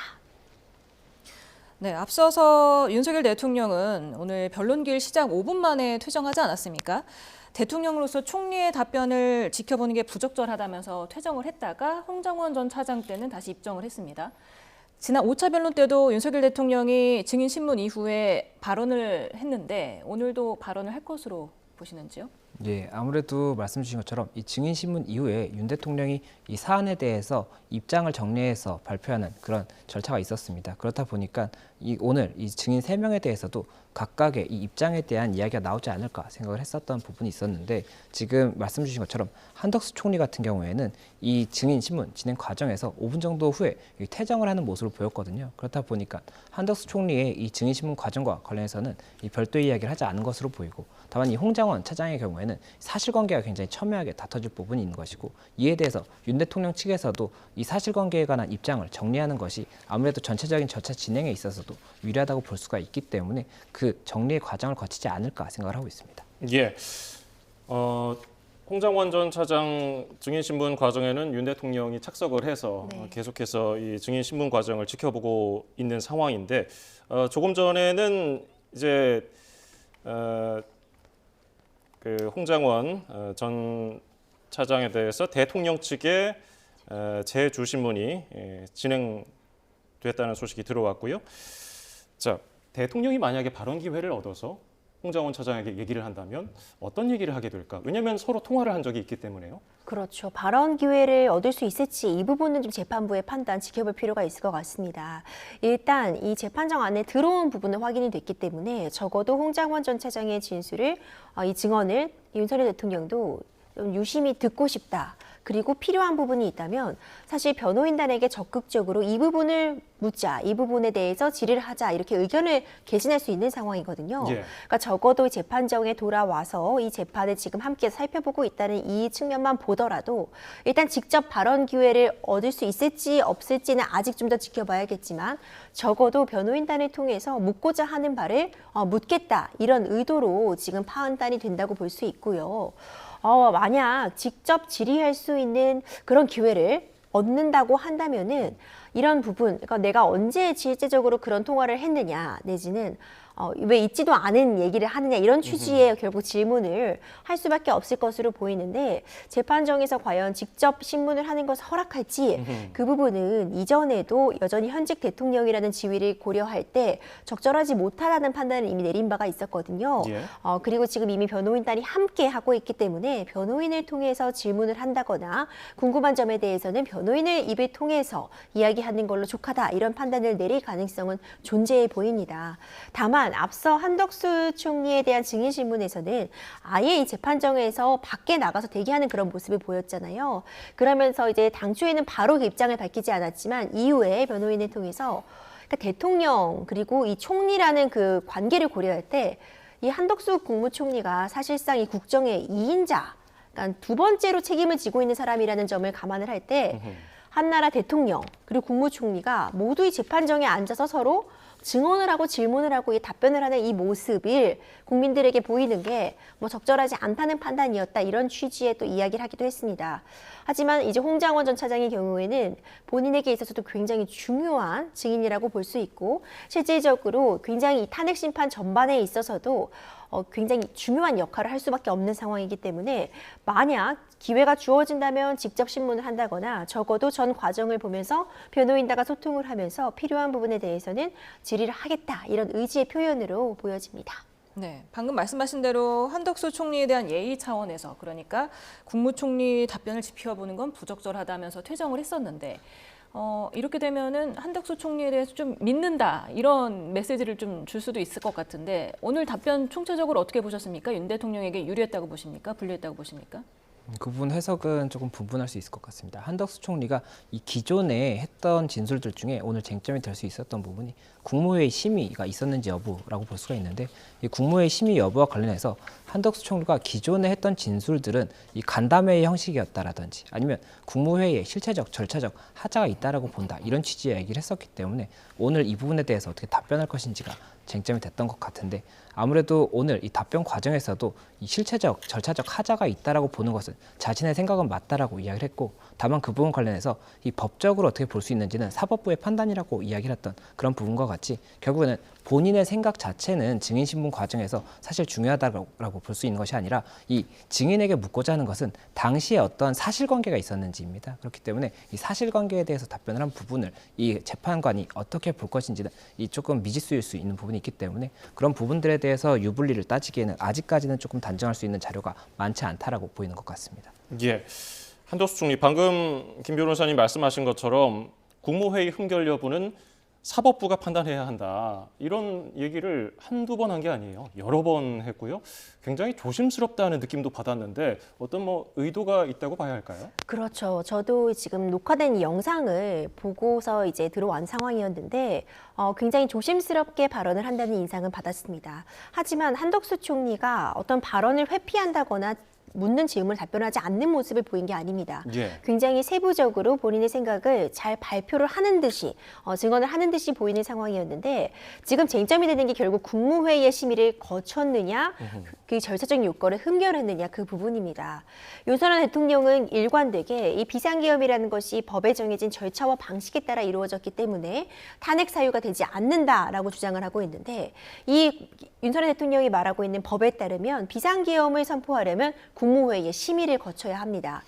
네, 앞서서 윤석열 대통령은 오늘 변론기일 시작 5분 만에 퇴정하지 않았습니까? 대통령으로서 총리의 답변을 지켜보는 게 부적절하다면서 퇴정을 했다가 홍장원 전 차장 때는 다시 입정을 했습니다. 지난 5차 변론 때도 윤석열 대통령이 증인 신문 이후에 발언을 했는데 오늘도 발언을 할 것으로 보시는지요? 예, 아무래도 말씀 주신 것처럼 이 증인 신문 이후에 윤 대통령이 이 사안에 대해서 입장을 정리해서 발표하는 그런 절차가 있었습니다. 그렇다 보니까 오늘 이 증인 3명에 대해서도 각각의 이 입장에 대한 이야기가 나오지 않을까 생각을 했었던 부분이 있었는데 지금 말씀 주신 것처럼 한덕수 총리 같은 경우에는 이 증인 신문 진행 과정에서 5분 정도 후에 퇴정을 하는 모습을 보였거든요. 그렇다 보니까 한덕수 총리의 이 증인 신문 과정과 관련해서는 이 별도의 이야기를 하지 않은 것으로 보이고 다만 이 홍장원 차장의 경우에는 사실관계가 굉장히 첨예하게 다퉈질 부분이 있는 것이고 이에 대해서 윤 대통령 측에서도 이 사실관계에 관한 입장을 정리하는 것이 아무래도 전체적인 절차 진행에 있어서도 유리하다고 볼 수가 있기 때문에 그 정리의 과정을 거치지 않을까 생각을 하고 있습니다. 예. 홍장원 전 차장 증인 신문 과정에는 윤 대통령이 착석을 해서 네. 계속해서 이 증인 신문 과정을 지켜보고 있는 상황인데 조금 전에는 이제 그 홍장원 전 차장에 대해서 대통령 측의 재주신문이 진행됐다는 소식이 들어왔고요. 자, 대통령이 만약에 발언 기회를 얻어서 홍장원 차장에게 얘기를 한다면 어떤 얘기를 하게 될까? 왜냐하면 서로 통화를 한 적이 있기 때문에요. 그렇죠. 발언 기회를 얻을 수 있을지 이 부분은 좀 재판부의 판단 지켜볼 필요가 있을 것 같습니다. 일단 이 재판정 안에 들어온 부분은 확인이 됐기 때문에 적어도 홍장원 전 차장의 진술을 이 증언을 윤석열 대통령도 좀 유심히 듣고 싶다. 그리고 필요한 부분이 있다면 사실 변호인단에게 적극적으로 이 부분을 묻자, 이 부분에 대해서 질의를 하자 이렇게 의견을 개진할 수 있는 상황이거든요. 예. 그러니까 적어도 재판정에 돌아와서 이 재판을 지금 함께 살펴보고 있다는 이 측면만 보더라도 일단 직접 발언 기회를 얻을 수 있을지 없을지는 아직 좀 더 지켜봐야겠지만 적어도 변호인단을 통해서 묻고자 하는 바를 묻겠다 이런 의도로 지금 판단이 된다고 볼 수 있고요. 만약 직접 질의할 수 있는 그런 기회를 얻는다고 한다면은 이런 부분, 그러니까 내가 언제 실제적으로 그런 통화를 했느냐, 내지는 왜 있지도 않은 얘기를 하느냐 이런 취지의 결국 질문을 할 수밖에 없을 것으로 보이는데 재판정에서 과연 직접 신문을 하는 것을 허락할지 그 부분은 이전에도 여전히 현직 대통령이라는 지위를 고려할 때 적절하지 못하다는 판단을 이미 내린 바가 있었거든요. 예. 그리고 지금 이미 변호인단이 함께 하고 있기 때문에 변호인을 통해서 질문을 한다거나 궁금한 점에 대해서는 변호인을 입을 통해서 이야기하는 걸로 족하다 이런 판단을 내릴 가능성은 존재해 보입니다. 다만 하지만 앞서 한덕수 총리에 대한 증인 신문에서는 아예 이 재판정에서 밖에 나가서 대기하는 그런 모습을 보였잖아요. 그러면서 이제 당초에는 바로 그 입장을 밝히지 않았지만 이후에 변호인을 통해서 그러니까 대통령 그리고 이 총리라는 그 관계를 고려할 때 이 한덕수 국무총리가 사실상 이 국정의 2인자, 그러니까 두 번째로 책임을 지고 있는 사람이라는 점을 감안을 할 때 한나라 대통령 그리고 국무총리가 모두 이 재판정에 앉아서 서로 증언을 하고 질문을 하고 이 답변을 하는 이 모습을 국민들에게 보이는 게 뭐 적절하지 않다는 판단이었다 이런 취지의 또 이야기를 하기도 했습니다. 하지만 이제 홍장원 전 차장의 경우에는 본인에게 있어서도 굉장히 중요한 증인이라고 볼 수 있고 실질적으로 굉장히 이 탄핵 심판 전반에 있어서도 굉장히 중요한 역할을 할 수밖에 없는 상황이기 때문에 만약 기회가 주어진다면 직접 신문을 한다거나 적어도 전 과정을 보면서 변호인단과 소통을 하면서 필요한 부분에 대해서는 질의를 하겠다 이런 의지의 표현으로 보여집니다. 네, 방금 말씀하신 대로 한덕수 총리에 대한 예의 차원에서 그러니까 국무총리 답변을 지켜보는 건 부적절하다면서 퇴정을 했었는데 이렇게 되면은 한덕수 총리에 대해서 좀 믿는다 이런 메시지를 좀 줄 수도 있을 것 같은데 오늘 답변 총체적으로 어떻게 보셨습니까? 윤 대통령에게 유리했다고 보십니까? 불리했다고 보십니까? 그 부분 해석은 조금 분분할 수 있을 것 같습니다. 한덕수 총리가 이 기존에 했던 진술들 중에 오늘 쟁점이 될 수 있었던 부분이 국무회의 심의가 있었는지 여부라고 볼 수가 있는데 이 국무회의 심의 여부와 관련해서 한덕수 총리가 기존에 했던 진술들은 이 간담회의 형식이었다라든지 아니면 국무회의에 실체적, 절차적 하자가 있다라고 본다 이런 취지의 얘기를 했었기 때문에 오늘 이 부분에 대해서 어떻게 답변할 것인지가 쟁점이 됐던 것 같은데 아무래도 오늘 이 답변 과정에서도 이 실체적, 절차적 하자가 있다라고 보는 것은 자신의 생각은 맞다라고 이야기를 했고 다만 그 부분 관련해서 이 법적으로 어떻게 볼 수 있는지는 사법부의 판단이라고 이야기를 했던 그런 부분과 같이 결국에는 본인의 생각 자체는 증인신문 과정에서 사실 중요하다고 볼 수 있는 것이 아니라 이 증인에게 묻고자 하는 것은 당시에 어떤 사실관계가 있었는지입니다. 그렇기 때문에 이 사실관계에 대해서 답변을 한 부분을 이 재판관이 어떻게 볼 것인지는 이 조금 미지수일 수 있는 부분이 있기 때문에 그런 부분들에 대해서 유불리를 따지기에는 아직까지는 조금 단정할 수 있는 자료가 많지 않다라고 보이는 것 같습니다. 예, 한덕수 총리 방금 김 변호사님 말씀하신 것처럼 국무회의 흥결 여부는 사법부가 판단해야 한다. 이런 얘기를 한두 번 한 게 아니에요. 여러 번 했고요. 굉장히 조심스럽다는 느낌도 받았는데 어떤 의도가 있다고 봐야 할까요? 그렇죠. 저도 지금 녹화된 이 영상을 보고서 이제 들어온 상황이었는데 굉장히 조심스럽게 발언을 한다는 인상은 받았습니다. 하지만 한덕수 총리가 어떤 발언을 회피한다거나 묻는 질문을 답변하지 않는 모습을 보인 게 아닙니다. 예. 굉장히 세부적으로 본인의 생각을 잘 발표를 하는 듯이 증언을 하는 듯이 보이는 상황이었는데 지금 쟁점이 되는 게 결국 국무회의의 심의를 거쳤느냐 그 절차적인 요건을 흠결했느냐 그 부분입니다. 윤석열 대통령은 일관되게 이 비상계엄이라는 것이 법에 정해진 절차와 방식에 따라 이루어졌기 때문에 탄핵 사유가 되지 않는다라고 주장을 하고 있는데 이 윤석열 대통령이 말하고 있는 법에 따르면 비상계엄을 선포하려면 국무회의의 심의를 거쳐야 합니다.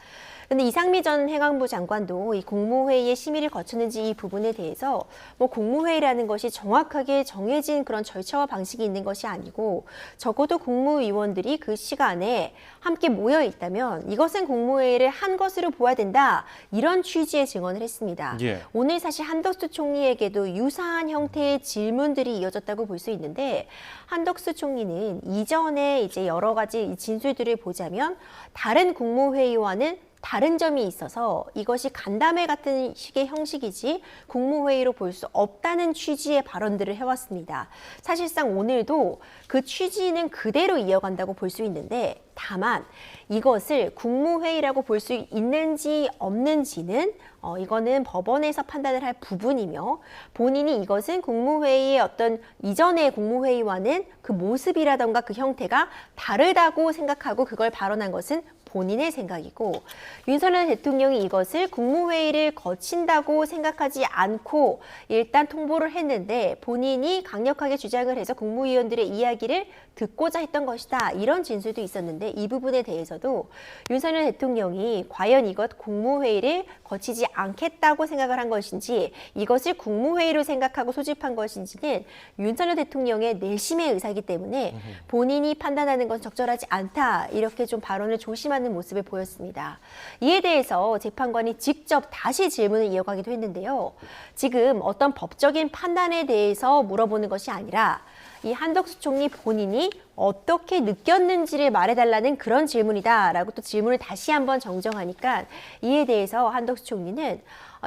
그런데 이상미 전 행안부 장관도 이 국무회의의 심의를 거쳤는지 이 부분에 대해서 국무회의라는 것이 정확하게 정해진 그런 절차와 방식이 있는 것이 아니고 적어도 국무위원들이 그 시간에 함께 모여 있다면 이것은 국무회의를 한 것으로 보아야 된다. 이런 취지의 증언을 했습니다. 예. 오늘 사실 한덕수 총리에게도 유사한 형태의 질문들이 이어졌다고 볼 수 있는데 한덕수 총리는 이전에 이제 여러 가지 진술들을 보자면 다른 국무회의와는 다른 점이 있어서 이것이 간담회 같은 식의 형식이지 국무회의로 볼 수 없다는 취지의 발언들을 해왔습니다. 사실상 오늘도 그 취지는 그대로 이어간다고 볼 수 있는데 다만 이것을 국무회의라고 볼 수 있는지 없는지는 이거는 법원에서 판단을 할 부분이며 본인이 이것은 국무회의의 어떤 이전의 국무회의와는 그 모습이라던가 그 형태가 다르다고 생각하고 그걸 발언한 것은 본인의 생각이고 윤석열 대통령이 이것을 국무회의를 거친다고 생각하지 않고 일단 통보를 했는데 본인이 강력하게 주장을 해서 국무위원들의 이야기를 듣고자 했던 것이다. 이런 진술도 있었는데 이 부분에 대해서도 윤석열 대통령이 과연 이것 국무회의를 거치지 않겠다고 생각을 한 것인지 이것을 국무회의로 생각하고 소집한 것인지는 윤석열 대통령의 내심의 의사이기 때문에 본인이 판단하는 건 적절하지 않다. 이렇게 좀 발언을 조심하는 하는 모습을 보였습니다. 이에 대해서 재판관이 직접 다시 질문을 이어가기도 했는데요. 지금 어떤 법적인 판단에 대해서 물어보는 것이 아니라 이 한덕수 총리 본인이 어떻게 느꼈는지를 말해달라는 그런 질문이다라고 또 질문을 다시 한번 정정하니까 이에 대해서 한덕수 총리는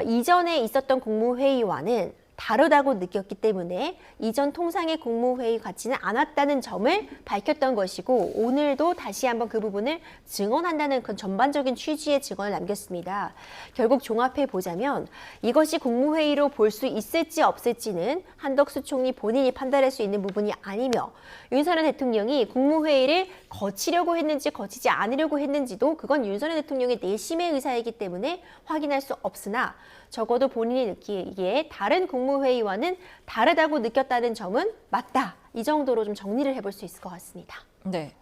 이전에 있었던 국무회의와는 다르다고 느꼈기 때문에 이전 통상의 국무회의 같지는 않았다는 점을 밝혔던 것이고 오늘도 다시 한번 그 부분을 증언한다는 그 전반적인 취지의 증언을 남겼습니다. 결국 종합해 보자면 이것이 국무회의로 볼 수 있을지 없을지는 한덕수 총리 본인이 판단할 수 있는 부분이 아니며 윤석열 대통령이 국무회의를 거치려고 했는지 거치지 않으려고 했는지도 그건 윤석열 대통령의 내심의 의사이기 때문에 확인할 수 없으나 적어도 본인이 느끼기에 다른 국무회의와는 다르다고 느꼈다는 점은 맞다. 이 정도로 좀 정리를 해볼 수 있을 것 같습니다. 네.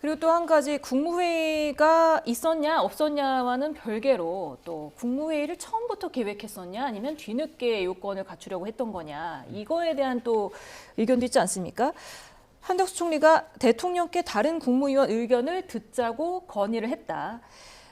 그리고 또 한 가지 국무회의가 있었냐 없었냐와는 별개로 또 국무회의를 처음부터 계획했었냐 아니면 뒤늦게 요건을 갖추려고 했던 거냐 이거에 대한 또 의견도 있지 않습니까? 한덕수 총리가 대통령께 다른 국무위원 의견을 듣자고 건의를 했다.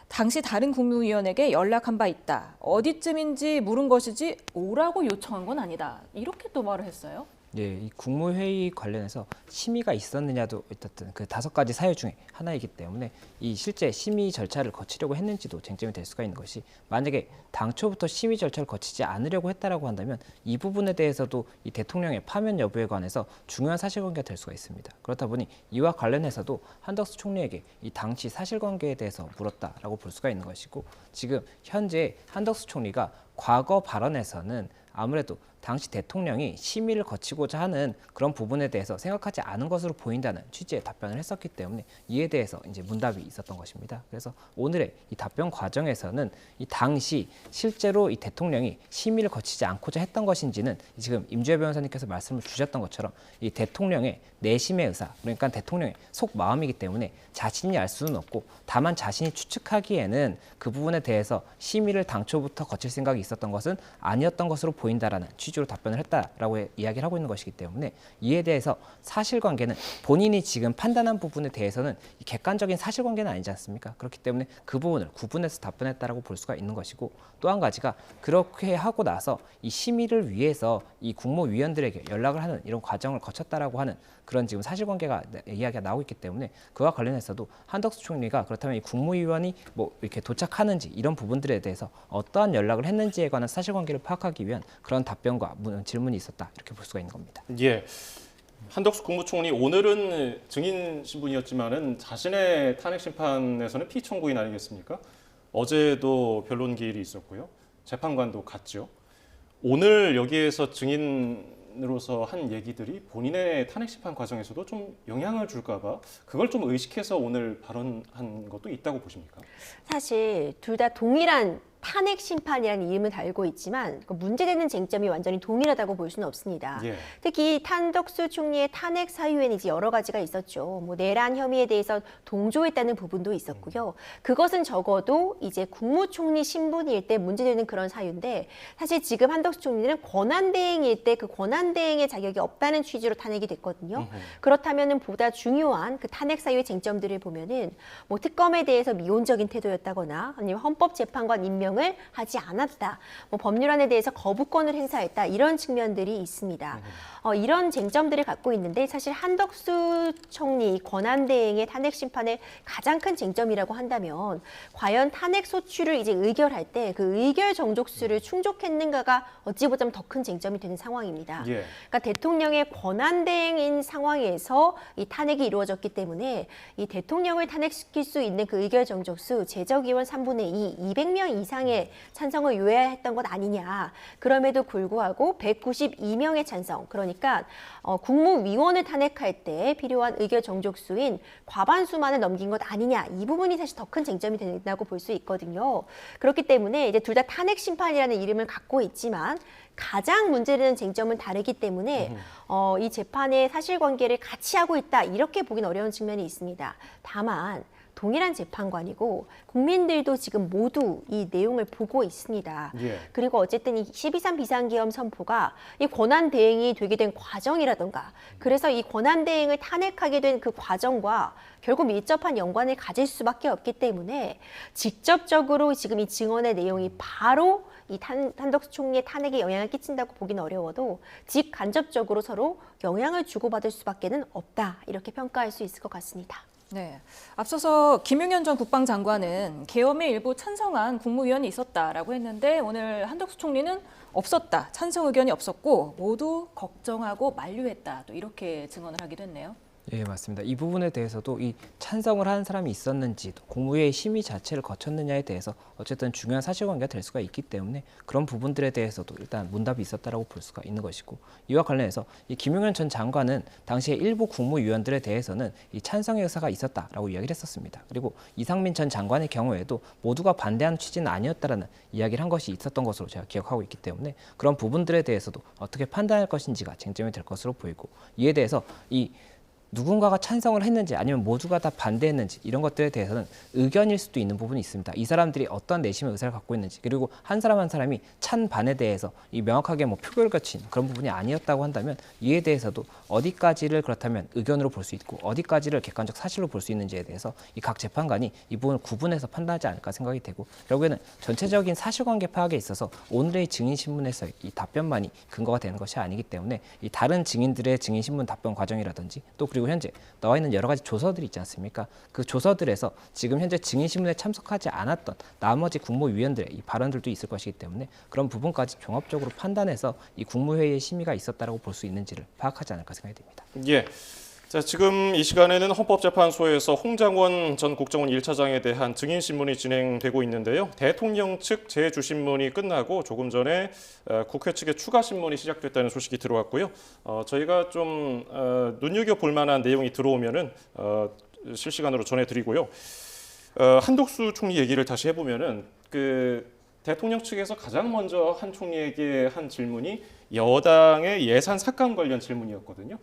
당시 다른 국무위원에게 연락한 바 있다. 어디쯤인지 물은 것이지 오라고 요청한 건 아니다. 이렇게 또 말을 했어요. 예, 이 국무회의 관련해서 심의가 있었느냐도 어쨌든 그 5가지 사유 중에 하나이기 때문에 이 실제 심의 절차를 거치려고 했는지도 쟁점이 될 수가 있는 것이 만약에 당초부터 심의 절차를 거치지 않으려고 했다라고 한다면 이 부분에 대해서도 이 대통령의 파면 여부에 관해서 중요한 사실관계가 될 수가 있습니다. 그렇다 보니 이와 관련해서도 한덕수 총리에게 이 당시 사실관계에 대해서 물었다라고 볼 수가 있는 것이고 지금 현재 한덕수 총리가 과거 발언에서는 아무래도 당시 대통령이 심의를 거치고자 하는 그런 부분에 대해서 생각하지 않은 것으로 보인다는 취지의 답변을 했었기 때문에 이에 대해서 이제 문답이 있었던 것입니다. 그래서 오늘의 이 답변 과정에서는 이 당시 실제로 이 대통령이 심의를 거치지 않고자 했던 것인지는 지금 임주혜 변호사님께서 말씀을 주셨던 것처럼 이 대통령의 내심의 의사, 그러니까 대통령의 속 마음이기 때문에 자신이 알 수는 없고 다만 자신이 추측하기에는 그 부분에 대해서 심의를 당초부터 거칠 생각이 있었던 것은 아니었던 것으로 보인다라는 취지로 답변을 했다라고 이야기를 하고 있는 것이기 때문에 이에 대해서 사실관계는 본인이 지금 판단한 부분에 대해서는 객관적인 사실관계는 아니지 않습니까? 그렇기 때문에 그 부분을 구분해서 답변했다라고 볼 수가 있는 것이고 또 한 가지가 그렇게 하고 나서 이 심의를 위해서 이 국무위원들에게 연락을 하는 이런 과정을 거쳤다라고 하는 그런 지금 사실관계가 이야기가 나오고 있기 때문에 그와 관련해서도 한덕수 총리가 그렇다면 이 국무위원이 뭐 이렇게 도착하는지 이런 부분들에 대해서 어떠한 연락을 했는지에 관한 사실관계를 파악하기 위한 그런 답변과 질문이 있었다 이렇게 볼 수가 있는 겁니다. 예. 한덕수 국무총리 오늘은 증인 신분이었지만은 자신의 탄핵 심판에서는 피청구인 아니겠습니까? 어제도 변론 기일이 있었고요. 재판관도 갔죠. 오늘 여기에서 증인으로서 한 얘기들이 본인의 탄핵 심판 과정에서도 좀 영향을 줄까봐 그걸 좀 의식해서 오늘 발언한 것도 있다고 보십니까? 사실 둘 다 동일한 탄핵 심판이라는 이름을 달고 있지만 문제되는 쟁점이 완전히 동일하다고 볼 수는 없습니다. 예. 특히 한덕수 총리의 탄핵 사유에는 이제 여러 가지가 있었죠. 뭐 내란 혐의에 대해서 동조했다는 부분도 있었고요. 그것은 적어도 이제 국무총리 신분일 때 문제되는 그런 사유인데 사실 지금 한덕수 총리는 권한대행일 때 그 권한대행의 자격이 없다는 취지로 탄핵이 됐거든요. 그렇다면은 보다 중요한 그 탄핵 사유의 쟁점들을 보면은 뭐 특검에 대해서 미온적인 태도였다거나 아니면 헌법재판관 임명 을 하지 않았다. 뭐 법률안에 대해서 거부권을 행사했다. 이런 측면들이 있습니다. 이런 쟁점들을 갖고 있는데 사실 한덕수 총리 권한대행의 탄핵 심판의 가장 큰 쟁점이라고 한다면 과연 탄핵 소추를 이제 의결할 때 그 의결 정족수를 충족했는가가 어찌 보자면 더 큰 쟁점이 되는 상황입니다. 예. 그러니까 대통령의 권한대행인 상황에서 이 탄핵이 이루어졌기 때문에 이 대통령을 탄핵시킬 수 있는 그 의결 정족수 제적의원 3분의 2, 200명 이상의 찬성을 요해했던 것 아니냐. 그럼에도 불구하고 192명의 찬성, 그러니까 국무위원을 탄핵할 때 필요한 의결 정족수인 과반수만을 넘긴 것 아니냐. 이 부분이 사실 더 큰 쟁점이 된다고 볼 수 있거든요. 그렇기 때문에 이제 둘 다 탄핵 심판이라는 이름을 갖고 있지만 가장 문제되는 쟁점은 다르기 때문에 이 재판의 사실관계를 같이 하고 있다 이렇게 보긴 어려운 측면이 있습니다. 다만 동일한 재판관이고 국민들도 지금 모두 이 내용을 보고 있습니다. 예. 그리고 어쨌든 이 12.3 비상계엄 선포가 이 권한 대행이 되게 된 과정이라던가 그래서 이 권한 대행을 탄핵하게 된 그 과정과 결국 밀접한 연관을 가질 수밖에 없기 때문에 직접적으로 지금 이 증언의 내용이 바로 이 한덕수 총리의 탄핵에 영향을 끼친다고 보기는 어려워도 직간접적으로 서로 영향을 주고받을 수밖에는 없다 이렇게 평가할 수 있을 것 같습니다. 네. 앞서서 김용현 전 국방장관은 계엄에 일부 찬성한 국무위원이 있었다라고 했는데 오늘 한덕수 총리는 없었다. 찬성 의견이 없었고 모두 걱정하고 만류했다. 또 이렇게 증언을 하기도 했네요. 예, 맞습니다. 이 부분에 대해서도 이 찬성을 하는 사람이 있었는지 또 국무회의 심의 자체를 거쳤느냐에 대해서 어쨌든 중요한 사실관계가 될 수가 있기 때문에 그런 부분들에 대해서도 일단 문답이 있었다라고 볼 수가 있는 것이고 이와 관련해서 이 김용현 전 장관은 당시에 일부 국무위원들에 대해서는 이 찬성의 의사가 있었다라고 이야기를 했었습니다. 그리고 이상민 전 장관의 경우에도 모두가 반대하는 취지는 아니었다라는 이야기를 한 것이 있었던 것으로 제가 기억하고 있기 때문에 그런 부분들에 대해서도 어떻게 판단할 것인지가 쟁점이 될 것으로 보이고 이에 대해서 이 누군가가 찬성을 했는지 아니면 모두가 다 반대했는지 이런 것들에 대해서는 의견일 수도 있는 부분이 있습니다. 이 사람들이 어떤 내심의 의사를 갖고 있는지 그리고 한 사람 한 사람이 찬반에 대해서 이 명확하게 뭐 표결을 거친 그런 부분이 아니었다고 한다면 이에 대해서도 어디까지를 그렇다면 의견으로 볼 수 있고 어디까지를 객관적 사실로 볼 수 있는지에 대해서 이 각 재판관이 이 부분을 구분해서 판단하지 않을까 생각이 되고 결국에는 전체적인 사실관계 파악에 있어서 오늘의 증인신문에서의 이 답변만이 근거가 되는 것이 아니기 때문에 이 다른 증인들의 증인신문 답변 과정이라든지 또 그리고 현재 나와 있는 여러 가지 조서들이 있지 않습니까? 그 조서들에서 지금 현재 증인신문에 참석하지 않았던 나머지 국무위원들의 이 발언들도 있을 것이기 때문에 그런 부분까지 종합적으로 판단해서 이 국무회의의 심의가 있었다라고 볼 수 있는지를 파악하지 않을까 생각이 됩니다. 예. 자, 지금 이 시간에는 헌법재판소에서 홍장원 전 국정원 1차장에 대한 증인신문이 진행되고 있는데요. 대통령 측 재주신문이 끝나고 조금 전에 국회 측의 추가 신문이 시작됐다는 소식이 들어왔고요. 저희가 좀 눈여겨볼 만한 내용이 들어오면은 실시간으로 전해드리고요. 한덕수 총리 얘기를 다시 해보면은 그 대통령 측에서 가장 먼저 한 총리에게 한 질문이 여당의 예산 삭감 관련 질문이었거든요.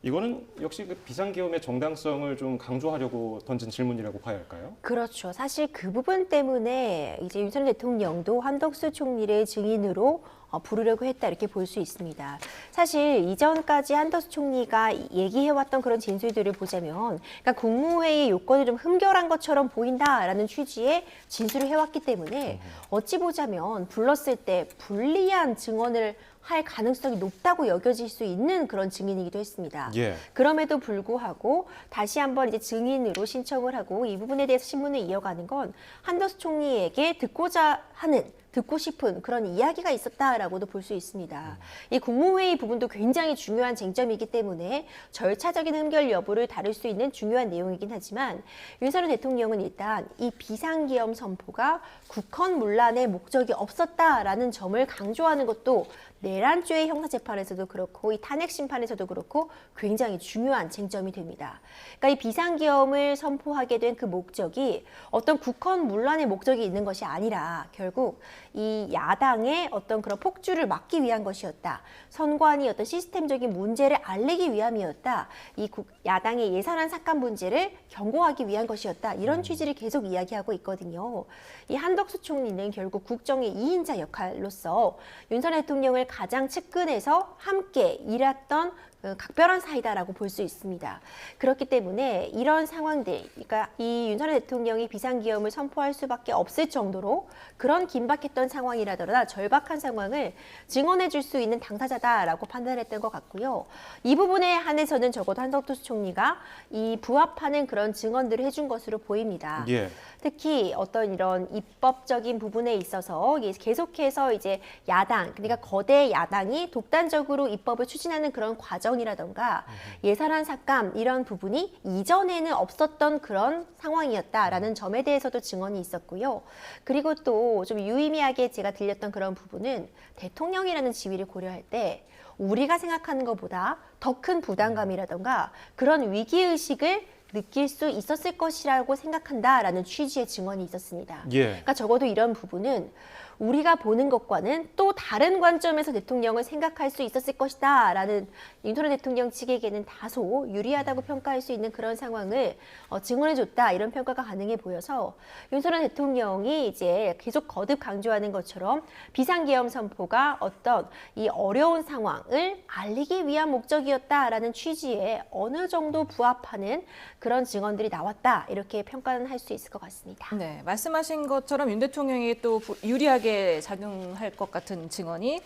이거는 역시 그 비상계엄의 정당성을 좀 강조하려고 던진 질문이라고 봐야 할까요? 그렇죠. 사실 그 부분 때문에 이제 윤석열 대통령도 한덕수 총리를 증인으로 부르려고 했다 이렇게 볼 수 있습니다. 사실 이전까지 한덕수 총리가 얘기해왔던 그런 진술들을 보자면 그러니까 국무회의 요건이 좀 흠결한 것처럼 보인다라는 취지의 진술을 해왔기 때문에 어찌 보자면 불렀을 때 불리한 증언을 할 가능성이 높다고 여겨질 수 있는 그런 증인이기도 했습니다. 예. 그럼에도 불구하고 다시 한번 이제 증인으로 신청을 하고 이 부분에 대해서 신문을 이어가는 건 한덕수 총리에게 듣고 싶은 그런 이야기가 있었다라고도 볼 수 있습니다. 이 국무회의 부분도 굉장히 중요한 쟁점이기 때문에 절차적인 흠결 여부를 다룰 수 있는 중요한 내용이긴 하지만 윤석열 대통령은 일단 이 비상계엄 선포가 국헌문란의 목적이 없었다라는 점을 강조하는 것도 내란죄의 형사재판에서도 그렇고 이 탄핵심판에서도 그렇고 굉장히 중요한 쟁점이 됩니다. 그러니까 이 비상계엄을 선포하게 된 그 목적이 어떤 국헌문란의 목적이 있는 것이 아니라 결국 이 야당의 어떤 그런 폭주를 막기 위한 것이었다. 선관위 어떤 시스템적인 문제를 알리기 위함이었다. 이 야당의 예산안 삭감 문제를 경고하기 위한 것이었다. 이런 취지를 계속 이야기하고 있거든요. 이 한덕수 총리는 결국 국정의 2인자 역할로서 윤석열 대통령을 가장 측근에서 함께 일했던 각별한 사이다라고 볼 수 있습니다. 그렇기 때문에 이런 상황들, 그러니까 이 윤석열 대통령이 비상계엄을 선포할 수밖에 없을 정도로 그런 긴박했던 상황이라더라 절박한 상황을 증언해 줄 수 있는 당사자다라고 판단했던 것 같고요. 이 부분에 한해서는 적어도 한덕수 총리가 이 부합하는 그런 증언들을 해준 것으로 보입니다. 예. 특히 어떤 이런 입법적인 부분에 있어서 계속해서 이제 야당, 그러니까 거대 야당이 독단적으로 입법을 추진하는 그런 과정이라던가 예산안 삭감 이런 부분이 이전에는 없었던 그런 상황이었다라는 점에 대해서도 증언이 있었고요. 그리고 또 좀 유의미하게 제가 들렸던 그런 부분은 대통령이라는 지위를 고려할 때 우리가 생각하는 것보다 더 큰 부담감이라던가 그런 위기의식을 느낄 수 있었을 것이라고 생각한다라는 취지의 증언이 있었습니다. 예. 그러니까 적어도 이런 부분은 우리가 보는 것과는 또 다른 관점에서 대통령을 생각할 수 있었을 것이다라는 윤석열 대통령 측에게는 다소 유리하다고 평가할 수 있는 그런 상황을 증언해줬다 이런 평가가 가능해 보여서 윤석열 대통령이 이제 계속 거듭 강조하는 것처럼 비상계엄 선포가 어떤 이 어려운 상황을 알리기 위한 목적이었다라는 취지에 어느 정도 부합하는 그런 증언들이 나왔다 이렇게 평가는 할 수 있을 것 같습니다. 네, 말씀하신 것처럼 윤 대통령이 또 유리하게 작용할 것 같은 증언이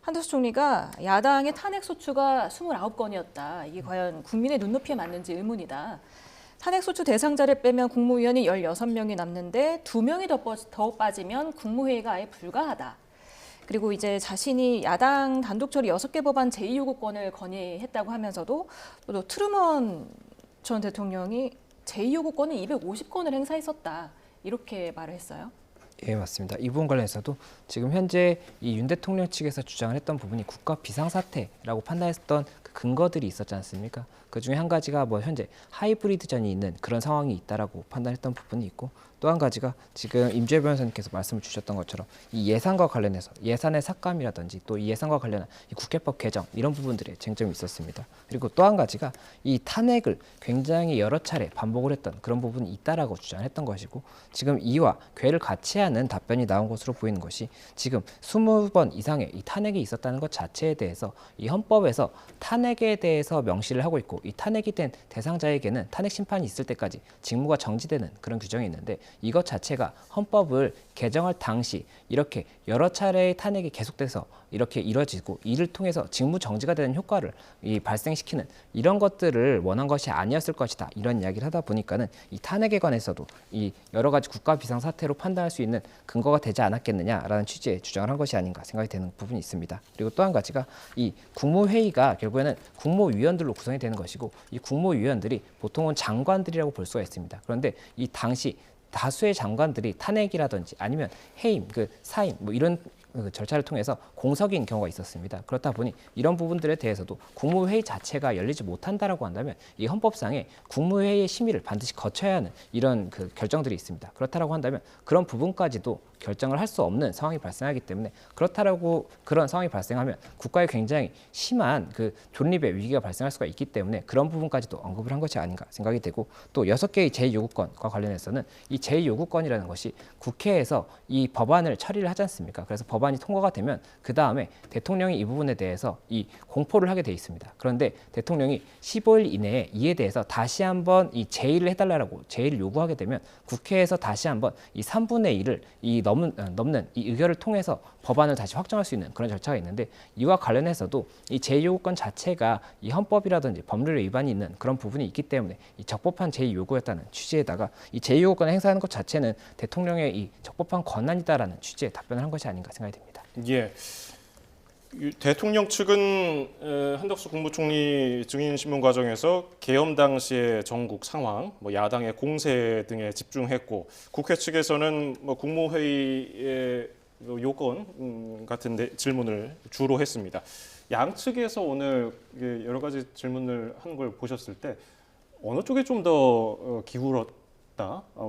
한덕수 총리가 야당의 탄핵 소추가 29건이었다. 이게 과연 국민의 눈높이에 맞는지 의문이다. 탄핵 소추 대상자를 빼면 국무위원이 16명이 남는데 2명이 더 빠지면 국무회의가 아예 불가하다. 그리고 이제 자신이 야당 단독 처리 6개 법안 제2요구권을 건의했다고 하면서도 또 트루먼 전 대통령이 제2요구권을 250건을 행사했었다. 이렇게 말을 했어요. 예, 맞습니다. 이 부분 관련해서도 지금 현재 이 윤 대통령 측에서 주장을 했던 부분이 국가 비상사태라고 판단했던 그 근거들이 있었지 않습니까? 그 중에 한 가지가 뭐 현재 하이브리드전이 있는 그런 상황이 있다라고 판단했던 부분이 있고 또 한 가지가 지금 임주혜 변호사님께서 말씀을 주셨던 것처럼 이 예산과 관련해서 예산의 삭감이라든지 또 이 예산과 관련한 이 국회법 개정 이런 부분들에 쟁점이 있었습니다. 그리고 또 한 가지가 이 탄핵을 굉장히 여러 차례 반복을 했던 그런 부분이 있다라고 주장했던 것이고 지금 이와 괴를 같이 하는 답변이 나온 것으로 보이는 것이 지금 20번 이상의 이 탄핵이 있었다는 것 자체에 대해서 이 헌법에서 탄핵에 대해서 명시를 하고 있고 이 탄핵이 된 대상자에게는 탄핵 심판이 있을 때까지 직무가 정지되는 그런 규정이 있는데 이것 자체가 헌법을 개정할 당시 이렇게 여러 차례의 탄핵이 계속돼서 이렇게 이뤄지고 이를 통해서 직무 정지가 되는 효과를 발생시키는 이런 것들을 원한 것이 아니었을 것이다 이런 이야기를 하다 보니까는 이 탄핵에 관해서도 이 여러 가지 국가 비상 사태로 판단할 수 있는 근거가 되지 않았겠느냐라는 취지의 주장을 한 것이 아닌가 생각이 되는 부분이 있습니다. 그리고 또 한 가지가 이 국무회의가 결국에는 국무위원들로 구성이 되는 것이고 이 국무위원들이 보통은 장관들이라고 볼 수가 있습니다. 그런데 이 당시 다수의 장관들이 탄핵이라든지 아니면 해임, 사임 뭐 이런 절차를 통해서 공석인 경우가 있었습니다. 그렇다 보니 이런 부분들에 대해서도 국무회의 자체가 열리지 못한다라고 한다면 이 헌법상에 국무회의의 심의를 반드시 거쳐야 하는 이런 결정들이 있습니다. 그렇다라고 한다면 그런 부분까지도 결정을 할 수 없는 상황이 발생하기 때문에 그렇다라고 그런 상황이 발생하면 국가에 굉장히 심한 존립의 위기가 발생할 수가 있기 때문에 그런 부분까지도 언급을 한 것이 아닌가 생각이 되고 또 6개의 제2요구권과 관련해서는 이 제2요구권이라는 것이 국회에서 이 법안을 처리를 하지 않습니까? 그래서 법안이 통과가 되면 그 다음에 대통령이 이 부분에 대해서 이 공포를 하게 돼 있습니다. 그런데 대통령이 15일 이내에 이에 대해서 다시 한번 이 제의를 해달라고 제의를 요구하게 되면 국회에서 다시 한번 이 3분의 1을 넘는 이 의결을 통해서 법안을 다시 확정할 수 있는 그런 절차가 있는데 이와 관련해서도 이 제2요구권 자체가 이 헌법이라든지 법률에 위반이 있는 그런 부분이 있기 때문에 이 적법한 제2요구였다는 취지에다가 이 제2요구권을 행사하는 것 자체는 대통령의 이 적법한 권한이다라는 취지의 답변을 한 것이 아닌가 생각이 됩니다. 예. 대통령 측은 한덕수 국무총리 증인 신문 과정에서 계엄 당시의 전국 상황, 야당의 공세 등에 집중했고 국회 측에서는 국무회의의 요건 같은 질문을 주로 했습니다. 양측에서 오늘 여러 가지 질문을 하는 걸 보셨을 때 어느 쪽에 좀 더 기울었다?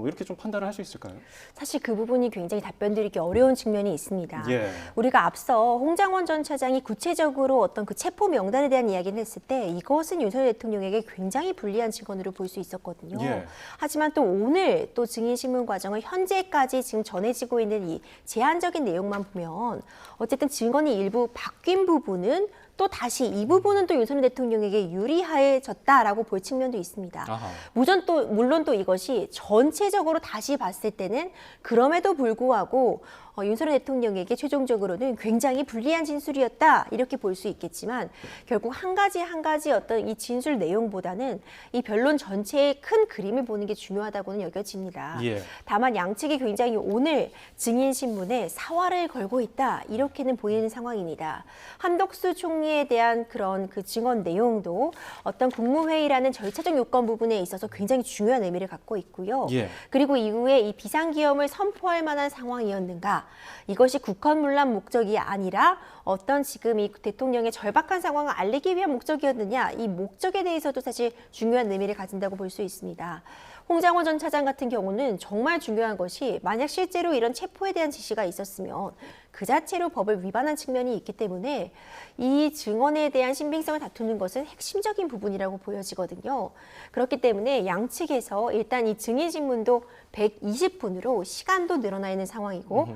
이렇게 좀 판단을 할 수 있을까요? 사실 그 부분이 굉장히 답변드리기 어려운 측면이 있습니다. 예. 우리가 앞서 홍장원 전 차장이 구체적으로 어떤 그 체포 명단에 대한 이야기를 했을 때 이것은 윤석열 대통령에게 굉장히 불리한 증언으로 볼 수 있었거든요. 예. 하지만 또 오늘 또 증인신문 과정을 현재까지 지금 전해지고 있는 이 제한적인 내용만 보면 어쨌든 증언이 일부 바뀐 부분은 또 다시 이 부분은 또 윤석열 대통령에게 유리해졌다라고 볼 측면도 있습니다. 아하. 물론 또 이것이 전체적으로 다시 봤을 때는 그럼에도 불구하고 윤석열 대통령에게 최종적으로는 굉장히 불리한 진술이었다 이렇게 볼 수 있겠지만 결국 한 가지 어떤 이 진술 내용보다는 이 변론 전체의 큰 그림을 보는 게 중요하다고는 여겨집니다. 예. 다만 양측이 굉장히 오늘 증인 신문에 사활을 걸고 있다 이렇게는 보이는 상황입니다. 한덕수 총리에 대한 그런 증언 내용도 어떤 국무회의라는 절차적 요건 부분에 있어서 굉장히 중요한 의미를 갖고 있고요. 예. 그리고 이후에 이 비상기엄을 선포할 만한 상황이었는가 이것이 국헌문란 목적이 아니라 어떤 지금 이 대통령의 절박한 상황을 알리기 위한 목적이었느냐, 이 목적에 대해서도 사실 중요한 의미를 가진다고 볼 수 있습니다. 홍장원 전 차장 같은 경우는 정말 중요한 것이 만약 실제로 이런 체포에 대한 지시가 있었으면 그 자체로 법을 위반한 측면이 있기 때문에 이 증언에 대한 신빙성을 다투는 것은 핵심적인 부분이라고 보여지거든요. 그렇기 때문에 양측에서 일단 이 증인신문도 120분으로 시간도 늘어나 있는 상황이고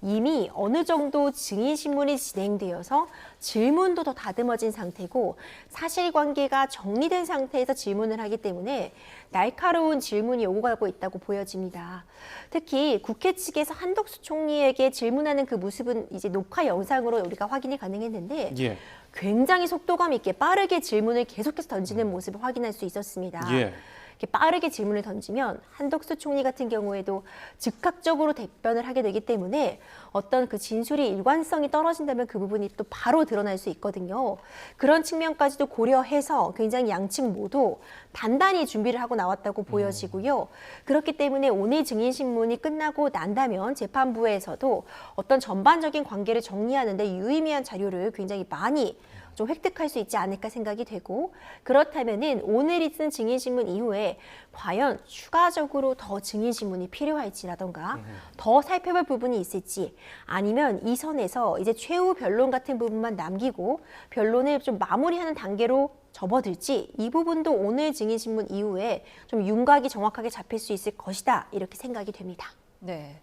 이미 어느 정도 증인신문이 진행되어서 질문도 더 다듬어진 상태고 사실관계가 정리된 상태에서 질문을 하기 때문에 날카로운 질문이 오고 가고 있다고 보여집니다. 특히 국회 측에서 한덕수 총리에게 질문하는 그 모습은 이제 녹화 영상으로 우리가 확인이 가능했는데 예. 굉장히 속도감 있게 빠르게 질문을 계속해서 던지는 모습을 확인할 수 있었습니다. 예. 이렇게 빠르게 질문을 던지면 한덕수 총리 같은 경우에도 즉각적으로 답변을 하게 되기 때문에 어떤 그 진술의 일관성이 떨어진다면 그 부분이 또 바로 드러날 수 있거든요. 그런 측면까지도 고려해서 굉장히 양측 모두 단단히 준비를 하고 나왔다고 보여지고요. 그렇기 때문에 오늘 증인신문이 끝나고 난다면 재판부에서도 어떤 전반적인 관계를 정리하는 데 유의미한 자료를 굉장히 많이 좀 획득할 수 있지 않을까 생각이 되고 그렇다면은 오늘 있은 증인신문 이후에 과연 추가적으로 더 증인신문이 필요할지라던가 더 살펴볼 부분이 있을지 아니면 이 선에서 이제 최후 변론 같은 부분만 남기고 변론을 좀 마무리하는 단계로 접어들지 이 부분도 오늘 증인신문 이후에 좀 윤곽이 정확하게 잡힐 수 있을 것이다 이렇게 생각이 됩니다. 네.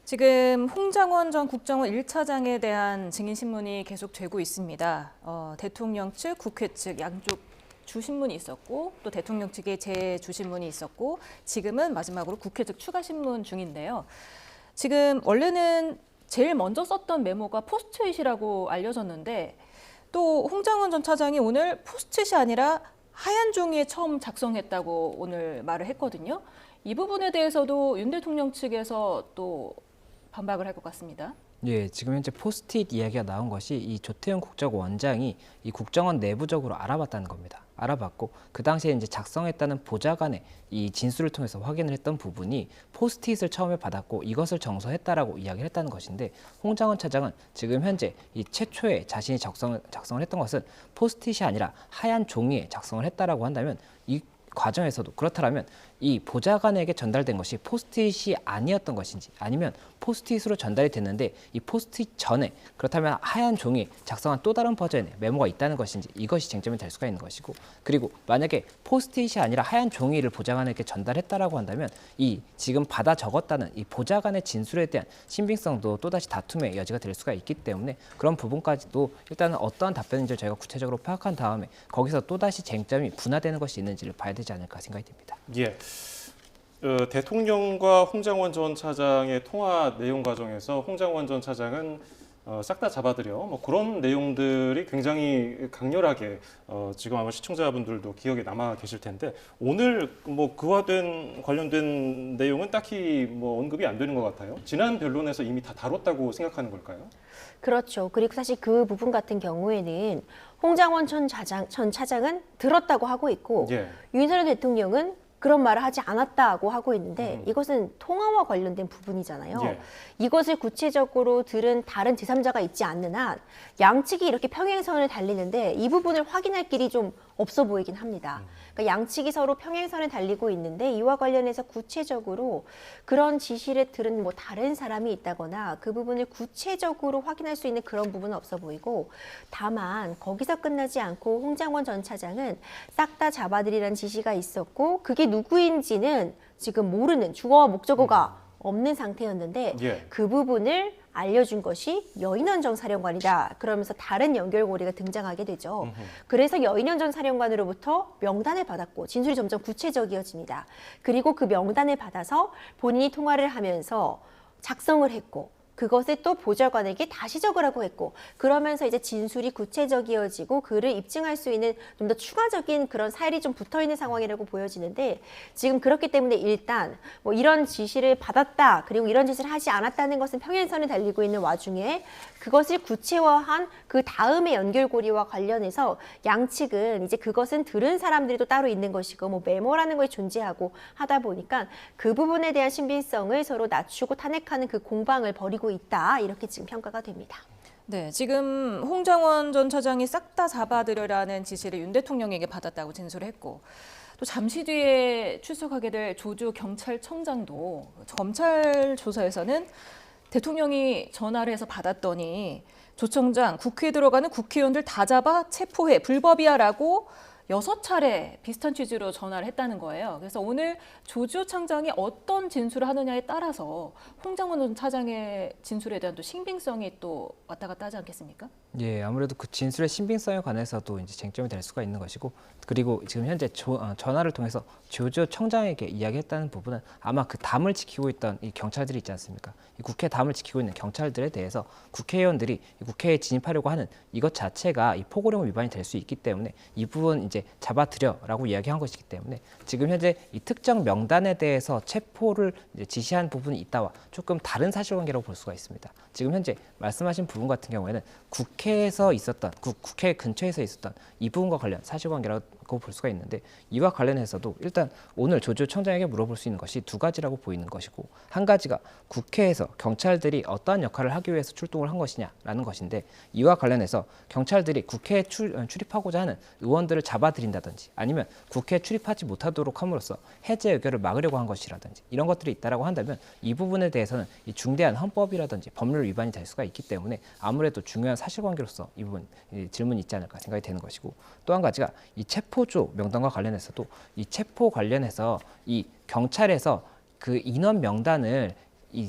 지금 홍장원 전 국정원 1차장에 대한 증인신문이 계속 되고 있습니다. 대통령 측, 국회 측 양쪽 주신문이 있었고 또 대통령 측의 재주신문이 있었고 지금은 마지막으로 국회 측 추가신문 중인데요. 지금 원래는 제일 먼저 썼던 메모가 포스트잇이라고 알려졌는데 또 홍장원 전 차장이 오늘 포스트잇이 아니라 하얀 종이에 처음 작성했다고 오늘 말을 했거든요. 이 부분에 대해서도 윤 대통령 측에서 또 반박을 할 것 같습니다. 예, 지금 현재 포스트잇 이야기가 나온 것이 이 조태용 국정원장이 이 국정원 내부적으로 알아봤다는 겁니다. 알아봤고 그 당시에 이제 작성했다는 보좌관의 이 진술을 통해서 확인을 했던 부분이 포스트잇을 처음에 받았고 이것을 정서했다라고 이야기를 했다는 것인데 홍장원 차장은 지금 현재 이 최초에 자신이 작성을 했던 것은 포스트잇이 아니라 하얀 종이에 작성을 했다라고 한다면 이 과정에서도 그렇다면 이 보좌관에게 전달된 것이 포스트잇이 아니었던 것인지 아니면 포스트잇으로 전달이 됐는데 이 포스트잇 전에 그렇다면 하얀 종이에 작성한 또 다른 버전의 메모가 있다는 것인지 이것이 쟁점이 될 수가 있는 것이고 그리고 만약에 포스트잇이 아니라 하얀 종이를 보좌관에게 전달했다라고 한다면 이 지금 받아 적었다는 이 보좌관의 진술에 대한 신빙성도 또다시 다툼의 여지가 될 수가 있기 때문에 그런 부분까지도 일단은 어떠한 답변인지 저희가 구체적으로 파악한 다음에 거기서 또다시 쟁점이 분화되는 것이 있는지를 봐야 되지 않을까 생각이 듭니다. 예. 대통령과 홍장원 전 차장의 통화 내용 과정에서 홍장원 전 차장은 싹 다 잡아들여 뭐 그런 내용들이 굉장히 강렬하게 지금 아마 시청자분들도 기억에 남아 계실 텐데 오늘 뭐 그와 관련된 내용은 딱히 뭐 언급이 안 되는 것 같아요. 지난 변론에서 이미 다 다뤘다고 생각하는 걸까요? 그렇죠. 그리고 사실 그 부분 같은 경우에는 홍장원 전 차장은 들었다고 하고 있고 예. 윤석열 대통령은 그런 말을 하지 않았다고 하고 있는데 이것은 통화와 관련된 부분이잖아요. 예. 이것을 구체적으로 들은 다른 제3자가 있지 않는 한 양측이 이렇게 평행선을 달리는데 이 부분을 확인할 길이 좀 없어 보이긴 합니다. 그러니까 양측이 서로 평행선을 달리고 있는데 이와 관련해서 구체적으로 그런 지시를 들은 뭐 다른 사람이 있다거나 그 부분을 구체적으로 확인할 수 있는 그런 부분은 없어 보이고 다만 거기서 끝나지 않고 홍장원 전 차장은 싹 다 잡아들이라는 지시가 있었고 그게 누구인지는 지금 모르는 주어와 목적어가 없는 상태였는데 예. 그 부분을 알려준 것이 여인원 전 사령관이다. 그러면서 다른 연결고리가 등장하게 되죠. 그래서 여인원 전 사령관으로부터 명단을 받았고 진술이 점점 구체적이어집니다. 그리고 그 명단을 받아서 본인이 통화를 하면서 작성을 했고 그것을 또 보좌관에게 다시 적으라고 했고 그러면서 이제 진술이 구체적이어지고 그를 입증할 수 있는 좀 더 추가적인 그런 사실이 좀 붙어있는 상황이라고 보여지는데 지금 그렇기 때문에 일단 뭐 이런 지시를 받았다 그리고 이런 짓을 하지 않았다는 것은 평행선에 달리고 있는 와중에 그것을 구체화한 그 다음의 연결고리와 관련해서 양측은 이제 그것은 들은 사람들이 또 따로 있는 것이고 뭐 메모라는 것이 존재하고 하다 보니까 그 부분에 대한 신빙성을 서로 낮추고 탄핵하는 그 공방을 벌이고 보이고 있다. 이렇게 지금 평가가 됩니다. 네, 지금 홍장원 전 차장이 싹 다 잡아들여라는 지시를 윤 대통령에게 받았다고 진술했고 또 잠시 뒤에 출석하게 될 조주 경찰청장도 검찰 조사에서는 대통령이 전화를 해서 받았더니 조 청장 국회에 들어가는 국회의원들 다 잡아 체포해 불법이야라고 6차례 비슷한 취지로 전화를 했다는 거예요. 그래서 오늘 조주 청장이 어떤 진술을 하느냐에 따라서 홍장원 전 차장의 진술에 대한 또 신빙성이 또 왔다 갔다 하지 않겠습니까? 예, 아무래도 그 진술의 신빙성에 관해서도 이제 쟁점이 될 수가 있는 것이고, 그리고 지금 현재 전화를 통해서 조주 청장에게 이야기했다는 부분은 아마 그 담을 지키고 있던 이 경찰들이 있지 않습니까? 이 국회 담을 지키고 있는 경찰들에 대해서 국회의원들이 이 국회에 진입하려고 하는 이것 자체가 이 포고령 위반이 될 수 있기 때문에 이 부분 이제 잡아들여라고 이야기한 것이기 때문에 지금 현재 이 특정 명단에 대해서 체포를 이제 지시한 부분이 있다와 조금 다른 사실관계라고 볼 수가 있습니다. 지금 현재 말씀하신 부분 같은 경우에는 국회에서 있었던 국회 근처에서 있었던 이 부분과 관련 사실관계라고 볼 수가 있는데, 이와 관련해서도 일단 오늘 조주 청장에게 물어볼 수 있는 것이 두 가지라고 보이는 것이고, 한 가지가 국회에서 경찰들이 어떠한 역할을 하기 위해서 출동을 한 것이냐라는 것인데, 이와 관련해서 경찰들이 국회에 출입하고자 하는 의원들을 잡아들인다든지 아니면 국회에 출입하지 못하도록 함으로써 해제 의결을 막으려고 한 것이라든지 이런 것들이 있다라고 한다면 이 부분에 대해서는 이 중대한 헌법이라든지 법률 위반이 될 수가 있기 때문에 아무래도 중요한 사실관계로서 이 부분 질문이 있지 않을까 생각이 되는 것이고, 또 한 가지가 이 체포조 명단과 관련해서도 이 체포 관련해서 이 경찰에서 그 인원 명단을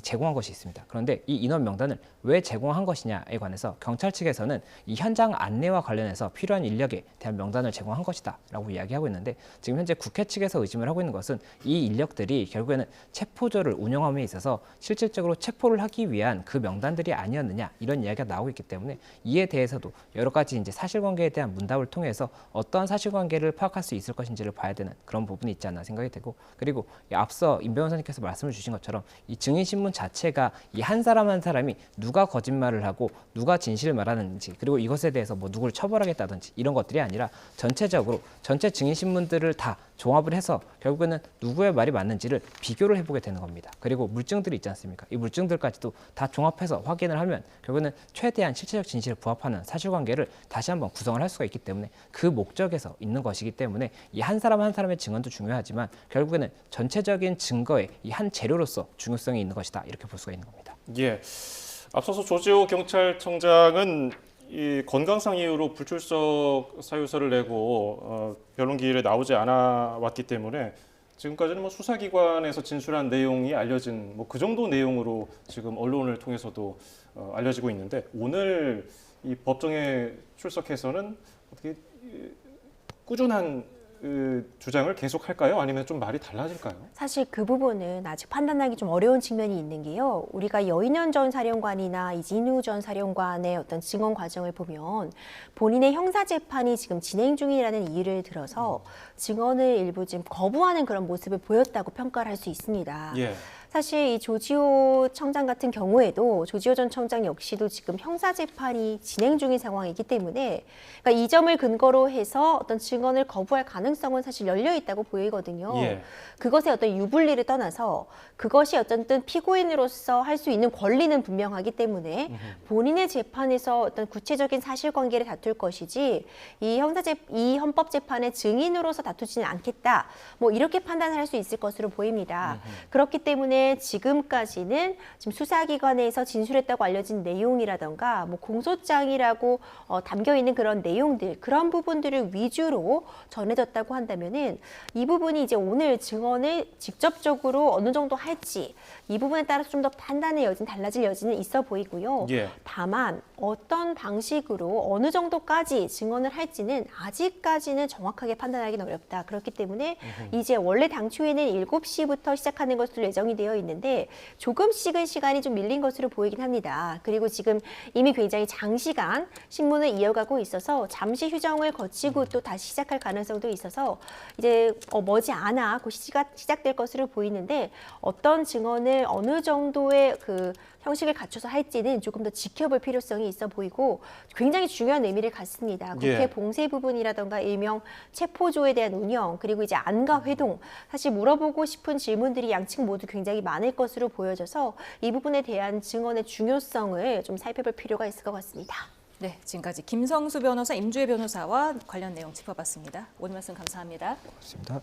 제공한 것이 있습니다. 그런데 이 인원 명단을 왜 제공한 것이냐에 관해서 경찰 측에서는 이 현장 안내와 관련해서 필요한 인력에 대한 명단을 제공한 것이다 라고 이야기하고 있는데, 지금 현재 국회 측에서 의심을 하고 있는 것은 이 인력들이 결국에는 체포조를 운영함에 있어서 실질적으로 체포를 하기 위한 그 명단들이 아니었느냐 이런 이야기가 나오고 있기 때문에 이에 대해서도 여러 가지 이제 사실관계에 대한 문답을 통해서 어떠한 사실관계를 파악할 수 있을 것인지를 봐야 되는 그런 부분이 있지 않나 생각이 되고, 그리고 앞서 임 변호사님께서 말씀을 주신 것처럼 이 증인신문 자체가 이 한 사람 한 사람이 누가 거짓말을 하고 누가 진실을 말하는지, 그리고 이것에 대해서 뭐 누구를 처벌하겠다든지 이런 것들이 아니라 전체적으로 전체 증인신문들을 다 종합을 해서 결국에는 누구의 말이 맞는지를 비교를 해보게 되는 겁니다. 그리고 물증들이 있지 않습니까? 이 물증들까지도 다 종합해서 확인을 하면 결국에는 최대한 실체적 진실에 부합하는 사실관계를 다시 한번 구성을 할 수가 있기 때문에 그 목적에서 있는 것이기 때문에 이 한 사람 한 사람의 증언도 중요하지만 결국에는 전체적인 증거의 이 한 재료로서 중요성이 있는 것이다 이렇게 볼 수가 있는 겁니다. 예. 앞서서 조지호 경찰청장은 이 건강상 이유로 불출석 사유서를 내고 변론기일에 나오지 않아 왔기 때문에 지금까지는 뭐 수사기관에서 진술한 내용이 알려진 뭐 그 정도 내용으로 지금 언론을 통해서도 알려지고 있는데, 오늘 이 법정에 출석해서는 어떻게 꾸준한 주장을 계속할까요? 아니면 좀 말이 달라질까요? 사실 그 부분은 아직 판단하기 좀 어려운 측면이 있는 게요. 우리가 여인현 전 사령관이나 이진우 전 사령관의 어떤 증언 과정을 보면 본인의 형사 재판이 지금 진행 중이라는 이유를 들어서 증언을 일부 지금 거부하는 그런 모습을 보였다고 평가를 할 수 있습니다. 예. 사실 이 조지호 청장 같은 경우에도 조지호 전 청장 역시도 지금 형사 재판이 진행 중인 상황이기 때문에 그러니까 이 점을 근거로 해서 어떤 증언을 거부할 가능성은 사실 열려 있다고 보이거든요. 예. 그것의 어떤 유불리를 떠나서 그것이 어쨌든 피고인으로서 할 수 있는 권리는 분명하기 때문에 본인의 재판에서 어떤 구체적인 사실관계를 다툴 것이지 이 헌법 재판의 증인으로서 다투지는 않겠다. 뭐 이렇게 판단을 할 수 있을 것으로 보입니다. 그렇기 때문에 지금까지는 지금 수사기관에서 진술했다고 알려진 내용이라던가 뭐 공소장이라고 담겨 있는 그런 내용들, 그런 부분들을 위주로 전해졌다고 한다면은 이 부분이 이제 오늘 증언을 직접적으로 어느 정도 할지 이 부분에 따라서 좀 더 판단의 여진, 달라질 여지는 있어 보이고요. 예. 다만 어떤 방식으로 어느 정도까지 증언을 할지는 아직까지는 정확하게 판단하기는 어렵다. 그렇기 때문에 이제 원래 당초에는 7시부터 시작하는 것으로 예정이 되어 있는데 조금씩은 시간이 좀 밀린 것으로 보이긴 합니다. 그리고 지금 이미 굉장히 장시간 신문을 이어가고 있어서 잠시 휴정을 거치고 또 다시 시작할 가능성도 있어서 이제 머지않아 곧 시작될 것으로 보이는데, 어떤 증언을 어느 정도의 그 형식을 갖춰서 할지는 조금 더 지켜볼 필요성이 있어 보이고 굉장히 중요한 의미를 갖습니다. 국회 예. 봉쇄 부분이라던가 일명 체포조에 대한 운영, 그리고 이제 안가 회동, 사실 물어보고 싶은 질문들이 양측 모두 굉장히 굉장히 많을 것으로 보여져서 이 부분에 대한 증언의 중요성을 좀 살펴볼 필요가 있을 것 같습니다. 네, 지금까지 김성수 변호사, 임주혜 변호사와 관련 내용 짚어봤습니다. 오늘 말씀 감사합니다. 고맙습니다.